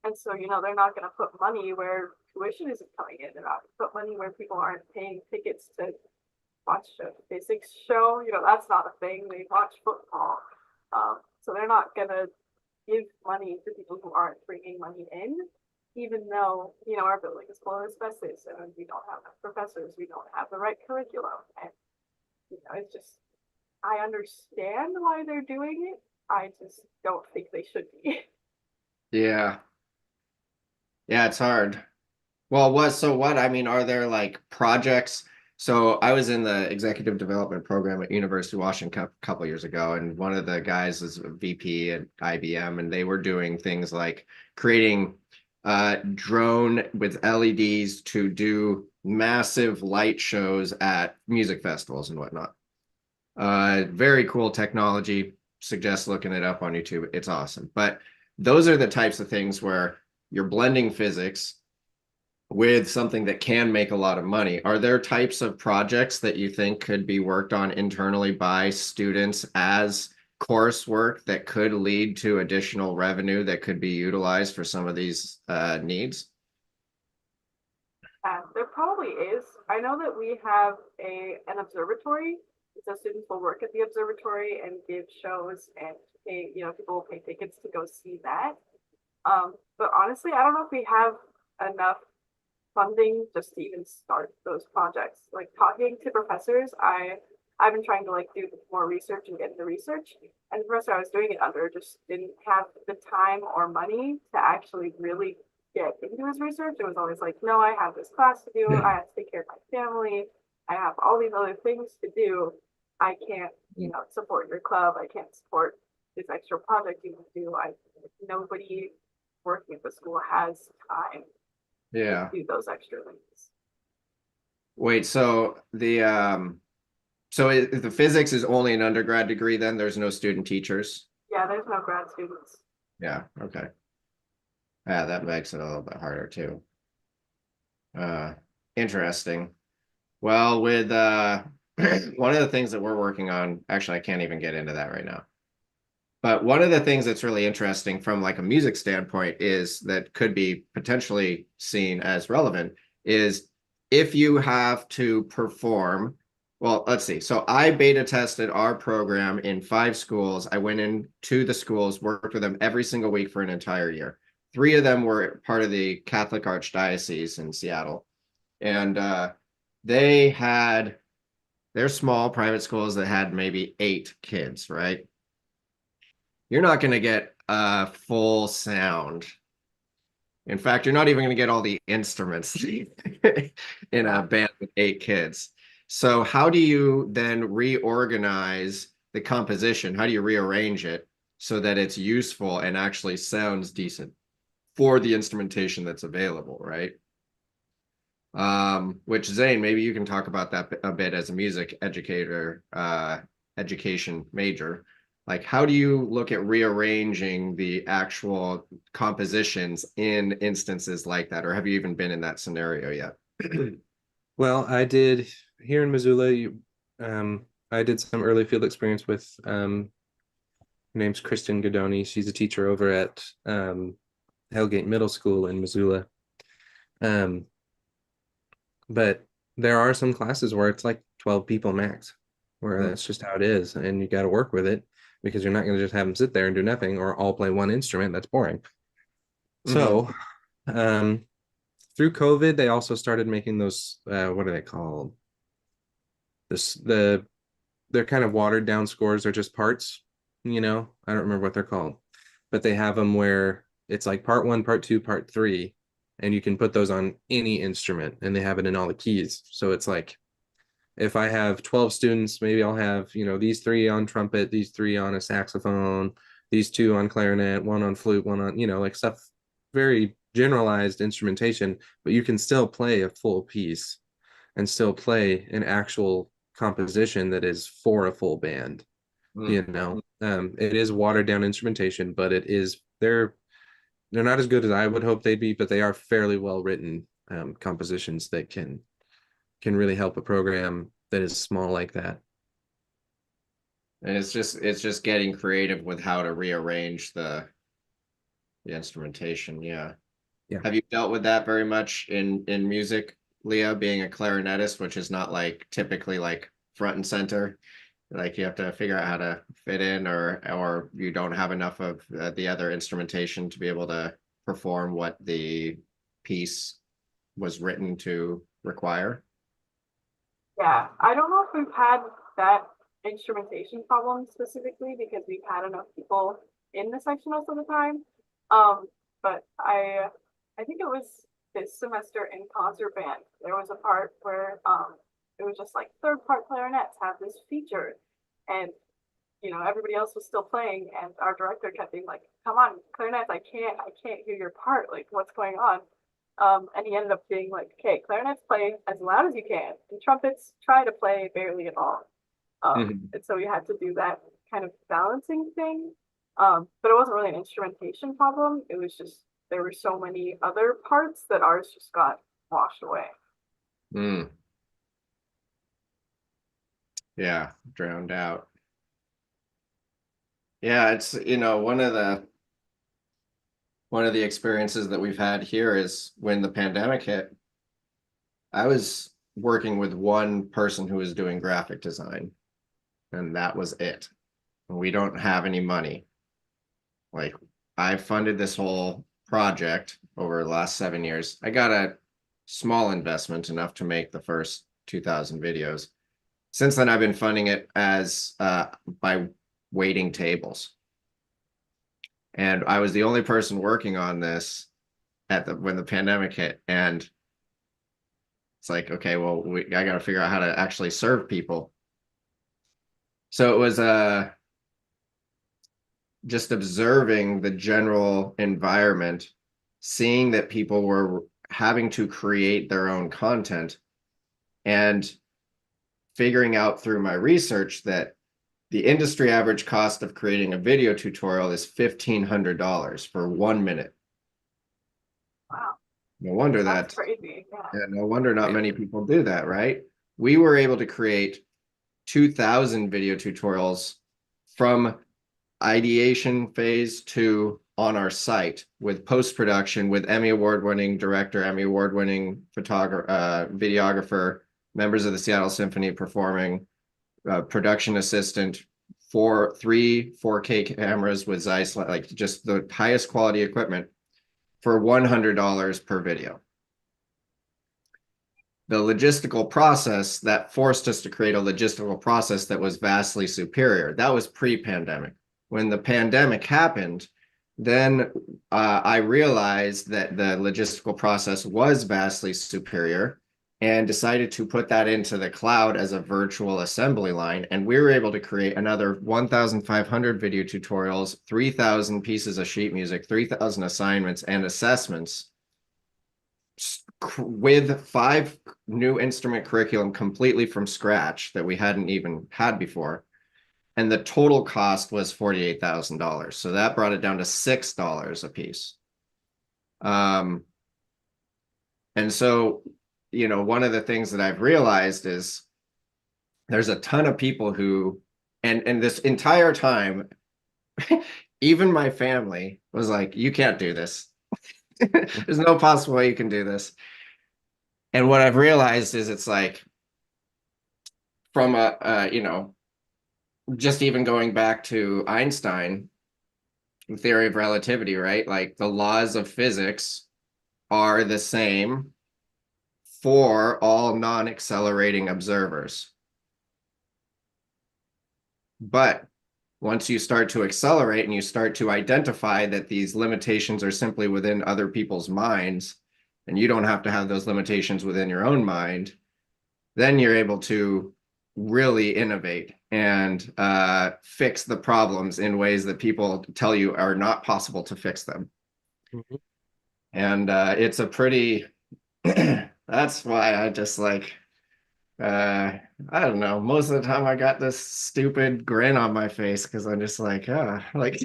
Speaker 2: and so, they're not going to put money where tuition isn't coming in. They're not going to put money where people aren't paying tickets to watch a physics show. That's not a thing. They watch football. So they're not going to give money to people who aren't bringing money in, even though, our building is full of asbestos and we don't have enough professors. We don't have the right curriculum. And, it's just, I understand why they're doing it. I just don't think they should be.
Speaker 1: Yeah. Yeah, it's hard. Well, what? I mean, are there like projects? So I was in the executive development program at University of Washington a couple years ago, and one of the guys is a VP at IBM, and they were doing things like creating drone with LEDs to do massive light shows at music festivals and whatnot. Very cool technology. Suggest looking it up on YouTube. It's awesome. But those are the types of things where you're blending physics with something that can make a lot of money. Are there types of projects that you think could be worked on internally by students as coursework that could lead to additional revenue that could be utilized for some of these needs?
Speaker 2: There probably is. I know that we have an observatory, so students will work at the observatory and give shows, and people will pay tickets to go see that. But honestly, I don't know if we have enough funding just to even start those projects. Like talking to professors, I've been trying to like do more research and get into research. And the professor I was doing it under just didn't have the time or money to actually really get into his research. It was always like, no, I have this class to do. I have to take care of my family. I have all these other things to do. I can't, support your club. I can't support this extra project you can do. Nobody working at the school has time
Speaker 1: Yeah.
Speaker 2: to do those extra things.
Speaker 1: Wait, so the physics is only an undergrad degree then? There's no student teachers?
Speaker 2: Yeah, there's no grad students.
Speaker 1: Yeah, okay. Yeah, that makes it a little bit harder too. Uh, Interesting. Well, with one of the things that we're working on, actually, I can't even get into that right now. But one of the things that's really interesting from like a music standpoint is that could be potentially seen as relevant is if you have to perform well, let's see. So I beta tested our program in 5 schools. I went into the schools, worked with them every single week for an entire year. 3 of them were part of the Catholic Archdiocese in Seattle. And they're small private schools that had maybe 8 kids, right? You're not going to get a full sound. In fact, you're not even going to get all the instruments in a band with 8 kids. So how do you then reorganize the composition? How do you rearrange it so that it's useful and actually sounds decent for the instrumentation that's available, right? Which Zain, maybe you can talk about that a bit as a music educator, education major. Like, how do you look at rearranging the actual compositions in instances like that? Or have you even been in that scenario yet?
Speaker 3: Well, I did here in Missoula. I did some early field experience with her name's Kristen Godoni. She's a teacher over at Hellgate Middle School in Missoula. But there are some classes where it's like 12 people max, where that's just how it is, and you got to work with it because you're not going to just have them sit there and do nothing or all play one instrument. That's boring. So, through COVID, they also started making those what are they called? They're kind of watered down scores. They're just parts, I don't remember what they're called, but they have them where it's like part 1, part 2, part 3, and you can put those on any instrument, and they have it in all the keys. So it's like, if I have 12 students, maybe I'll have, these 3 on trumpet, these 3 on a saxophone, these 2 on clarinet, 1 on flute, 1 on, like stuff, very generalized instrumentation, but you can still play a full piece and still play an actual composition that is for a full band. It is watered down instrumentation, but they're not as good as I would hope they'd be, but they are fairly well written compositions that can really help a program that is small like that.
Speaker 1: And it's just getting creative with how to rearrange the instrumentation. Yeah. Have you dealt with that very much in music, Leah, being a clarinetist, which is not like typically like front and center? Like you have to figure out how to fit in, or you don't have enough of the other instrumentation to be able to perform what the piece was written to require.
Speaker 2: Yeah, I don't know if we've had that instrumentation problem specifically because we've had enough people in the section most of the time. But I think it was this semester in concert band. There was a part where it was just like 3rd part clarinets have this feature, and everybody else was still playing, and our director kept being like, "Come on, clarinets, I can't hear your part. Like, what's going on?" And he ended up being like, "Okay, clarinets play as loud as you can, and trumpets try to play barely at all." And so we had to do that kind of balancing thing. But it wasn't really an instrumentation problem. It was just there were so many other parts that ours just got washed away.
Speaker 1: Yeah, drowned out. Yeah, it's one of the experiences that we've had here is when the pandemic hit, I was working with one person who was doing graphic design, and that was it. We don't have any money. Like, I funded this whole project over the last 7 years. I got a small investment, enough to make the first 2,000 videos. Since then, I've been funding it as by waiting tables. And I was the only person working on this when the pandemic hit. And it's like, okay, well, I got to figure out how to actually serve people. So it was just observing the general environment, seeing that people were having to create their own content, and figuring out through my research that the industry average cost of creating a video tutorial is $1,500 for 1 minute.
Speaker 2: Wow.
Speaker 1: No wonder
Speaker 2: that's crazy.
Speaker 1: Yeah, no wonder not many people do that, right? We were able to create 2,000 video tutorials from ideation phase to on our site, with post-production, with Emmy award-winning director, Emmy award-winning photographer, videographer, members of the Seattle Symphony performing, production assistant, three 4K cameras with Zeiss, like just the highest quality equipment for $100 per video. The logistical process that forced us to create a logistical process that was vastly superior. That was pre-pandemic. When the pandemic happened, then I realized that the logistical process was vastly superior and decided to put that into the cloud as a virtual assembly line. And we were able to create another 1,500 video tutorials, 3,000 pieces of sheet music, 3,000 assignments and assessments with 5 new instrument curriculum completely from scratch that we hadn't even had before. And the total cost was $48,000. So that brought it down to $6 a piece. And so, you know, one of the things that I've realized is there's a ton of people who, and this entire time, even my family was like, you can't do this. There's no possible way you can do this. And what I've realized is it's like from you know, just even going back to Einstein, the theory of relativity, right? Like the laws of physics are the same for all non-accelerating observers. But once you start to accelerate and you start to identify that these limitations are simply within other people's minds, and you don't have to have those limitations within your own mind, then you're able to really innovate and fix the problems in ways that people tell you are not possible to fix them. Mm-hmm. And it's a pretty, that's why I just like, I don't know, most of the time I got this stupid grin on my face because I'm just like, like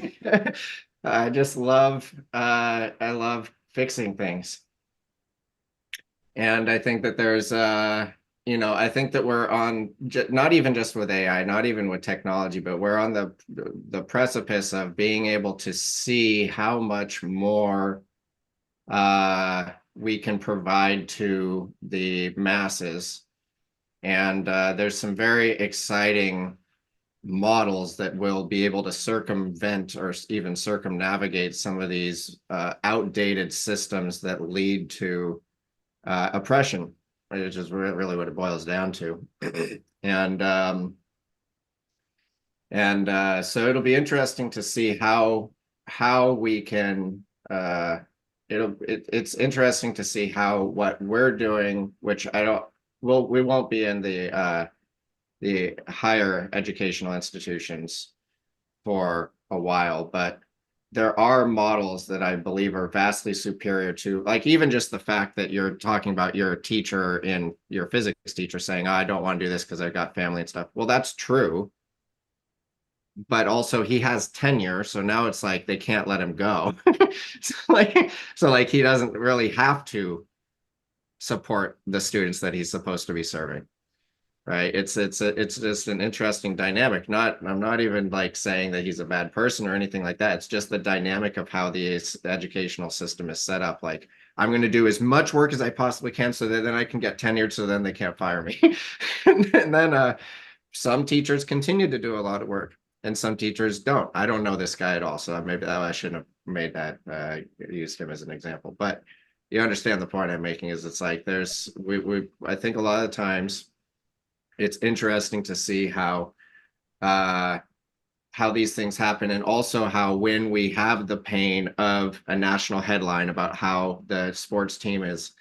Speaker 1: I just love, I love fixing things. And I think that there's, you know, I think that we're on, not even just with AI, not even with technology, but we're on the precipice of being able to see how much more we can provide to the masses. And there's some very exciting models that will be able to circumvent or even circumnavigate some of these outdated systems that lead to oppression, which is really what it boils down to. And so it'll be interesting to see how we can it's interesting to see how what we're doing, which we won't be in the higher educational institutions for a while, but there are models that I believe are vastly superior to, like, even just the fact that you're talking about your teacher in your physics teacher saying, oh, I don't want to do this because I've got family and stuff. Well, that's true. But also he has tenure. So now it's like they can't let him go. so like he doesn't really have to support the students that he's supposed to be serving. Right. It's just an interesting dynamic. I'm not even like saying that he's a bad person or anything like that. It's just the dynamic of how the educational system is set up. Like, I'm going to do as much work as I possibly can so that then I can get tenured so then they can't fire me. and then some teachers continue to do a lot of work and some teachers don't. I don't know this guy at all. So maybe I shouldn't have made that, used him as an example. But you understand the point I'm making is it's like I think a lot of the times, it's interesting to see how these things happen, and also how when we have the pain of a national headline about how the sports team is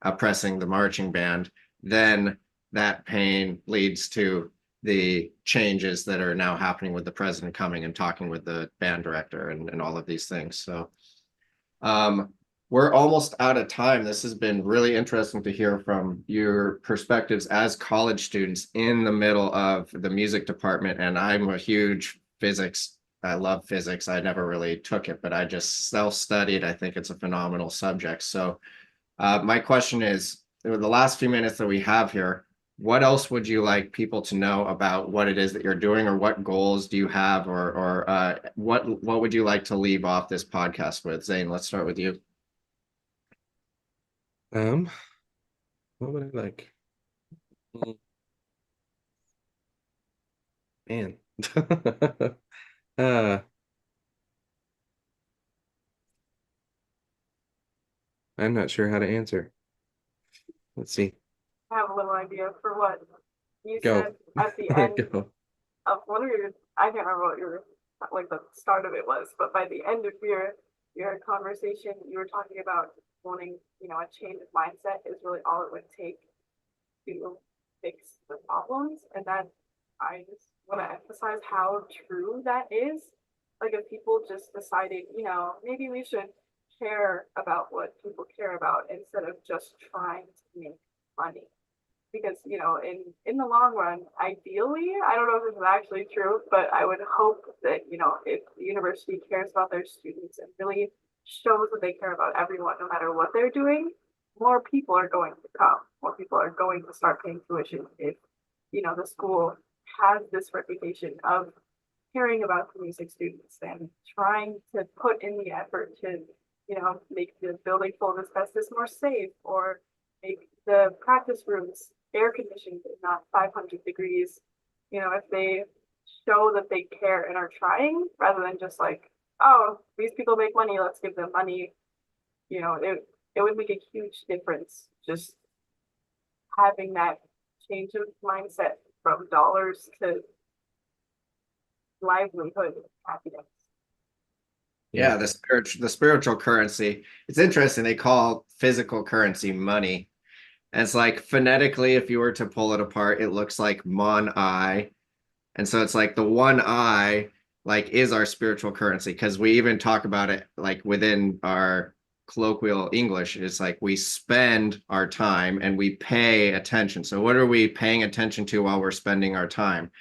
Speaker 1: oppressing the marching band, then that pain leads to the changes that are now happening with the president coming and talking with the band director and all of these things. So we're almost out of time. This has been really interesting to hear from your perspectives as college students in the middle of the music department. And I'm a huge physics. I love physics. I never really took it, but I just self-studied. I think it's a phenomenal subject. So my question is, the last few minutes that we have here, what else would you like people to know about what it is that you're doing, or what goals do you have, or what would you like to leave off this podcast with? Zain, let's start with you.
Speaker 3: What would I like? Mm, man. uh, I'm not sure how to answer. Let's see.
Speaker 2: I have a little idea for what you
Speaker 3: Go.
Speaker 2: said at the end
Speaker 3: Go.
Speaker 2: of one of your, I can't remember what your, like the start of it was, but by the end of your conversation, you were talking about wanting, a change of mindset is really all it would take to fix the problems. And that I just want to emphasize how true that is. Like if people just decided, maybe we should care about what people care about instead of just trying to make money. Because, in the long run, ideally, I don't know if this is actually true, but I would hope that, if the university cares about their students and really shows that they care about everyone, no matter what they're doing, more people are going to come. More people are going to start paying tuition if, the school has this reputation of caring about the music students and trying to put in the effort to, make the building full of asbestos more safe or make the practice rooms air conditioned and not 500 degrees. If they show that they care and are trying rather than just like, oh, these people make money, let's give them money. It would make a huge difference just having that change of mindset from dollars to livelihood and happiness.
Speaker 1: Yeah, the spiritual currency. It's interesting. They call physical currency money. And it's like phonetically, if you were to pull it apart, it looks like mon I. And so it's like the one I like is our spiritual currency because we even talk about it like within our colloquial English. It's like we spend our time and we pay attention. So what are we paying attention to while we're spending our time?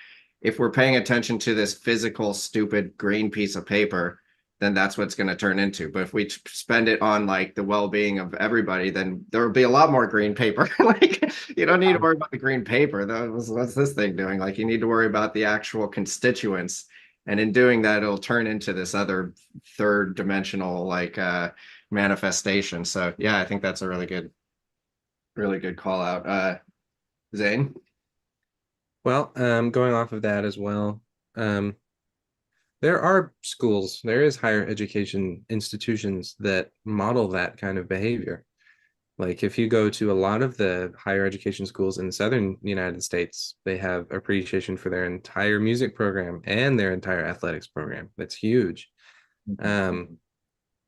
Speaker 1: If we're paying attention to this physical, stupid green piece of paper, then that's what's going to turn into. But if we spend it on like the well-being of everybody, then there will be a lot more green paper. Like you don't need to worry about the green paper. What's this thing doing? Like you need to worry about the actual constituents. And in doing that, it'll turn into this other third dimensional like manifestation. So yeah, I think that's a really good call out. Zane?
Speaker 3: Well, going off of that as well, um, there are schools, there is higher education institutions that model that kind of behavior. Like if you go to a lot of the higher education schools in the southern United States, they have appreciation for their entire music program and their entire athletics program. That's huge. Um,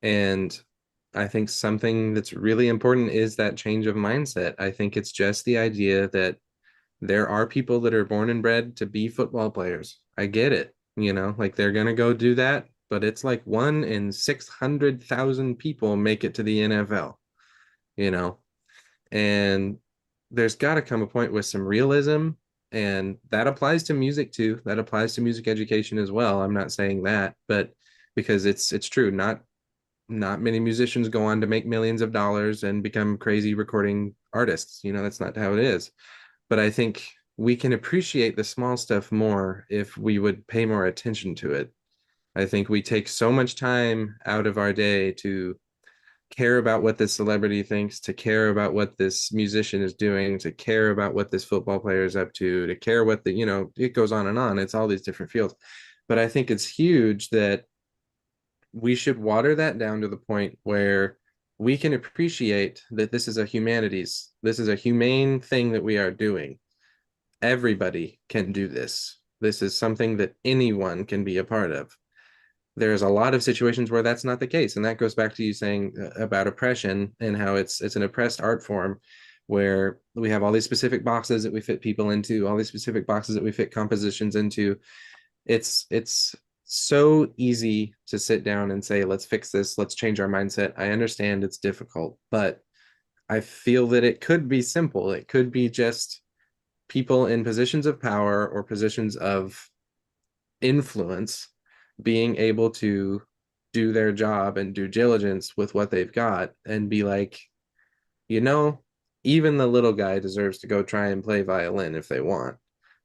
Speaker 3: and I think something that's really important is that change of mindset. I think it's just the idea that there are people that are born and bred to be football players. I get it, like they're gonna go do that, but it's like 1 in 600,000 people make it to the NFL, you know, and there's got to come a point with some realism, and that applies to music too. That applies to music education as well. I'm not saying that, but because it's true, not many musicians go on to make millions of dollars and become crazy recording artists. That's not how it is. But I think we can appreciate the small stuff more if we would pay more attention to it. I think we take so much time out of our day to care about what this celebrity thinks, to care about what this musician is doing, to care about what this football player is up to care what it goes on and on. It's all these different fields. But I think it's huge that we should water that down to the point where we can appreciate that this is a humane thing that we are doing. Everybody can do this. This is something that anyone can be a part of. There's a lot of situations where that's not the case, and that goes back to you saying about oppression and how it's an oppressed art form where we have all these specific boxes that we fit people into, all these specific boxes that we fit compositions into. It's so easy to sit down and say, let's fix this, let's change our mindset. I understand it's difficult, but I feel that it could be simple. It could be just people in positions of power or positions of influence being able to do their job and due diligence with what they've got and be like, you know, even the little guy deserves to go try and play violin if they want.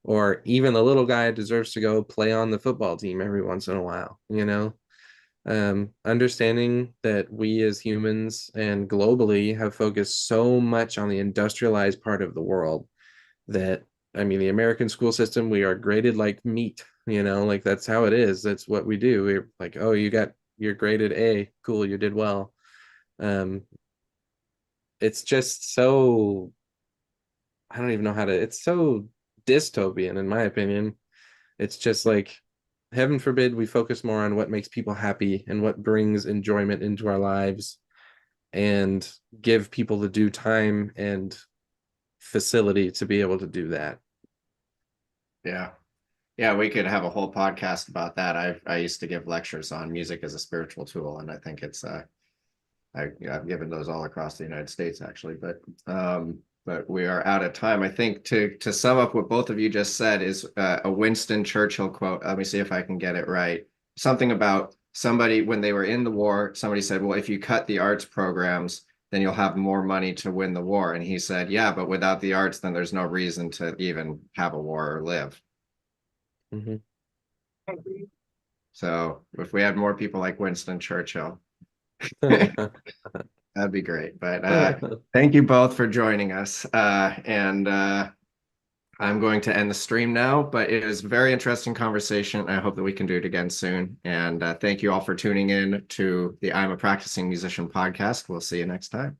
Speaker 3: Or even the little guy deserves to go play on the football team every once in a while. Understanding that we as humans and globally have focused so much on the industrialized part of the world that, I mean, the American school system, we are graded like meat, like that's how it is. That's what we do. We're like, oh, you're graded A, cool, you did well. Um, it's just so, I don't even know how to, it's so dystopian in my opinion. It's just like, heaven forbid we focus more on what makes people happy and what brings enjoyment into our lives, and give people the due time and facility to be able to do that.
Speaker 1: Yeah. Yeah, we could have a whole podcast about that. I used to give lectures on music as a spiritual tool, and I think it's I've given those all across the United States actually, but we are out of time. I think to sum up what both of you just said is a Winston Churchill quote. Let me see if I can get it right. Something about somebody when they were in the war, somebody said, "Well, if you cut the arts programs, then you'll have more money to win the war." And he said, "Yeah, but without the arts, then there's no reason to even have a war or live."
Speaker 3: Mhm.
Speaker 2: I agree.
Speaker 1: So if we had more people like Winston Churchill, that'd be great. But thank you both for joining us. And I'm going to end the stream now, but it was a very interesting conversation. I hope that we can do it again soon. And thank you all for tuning in to the I'm a Practicing Musician podcast. We'll see you next time.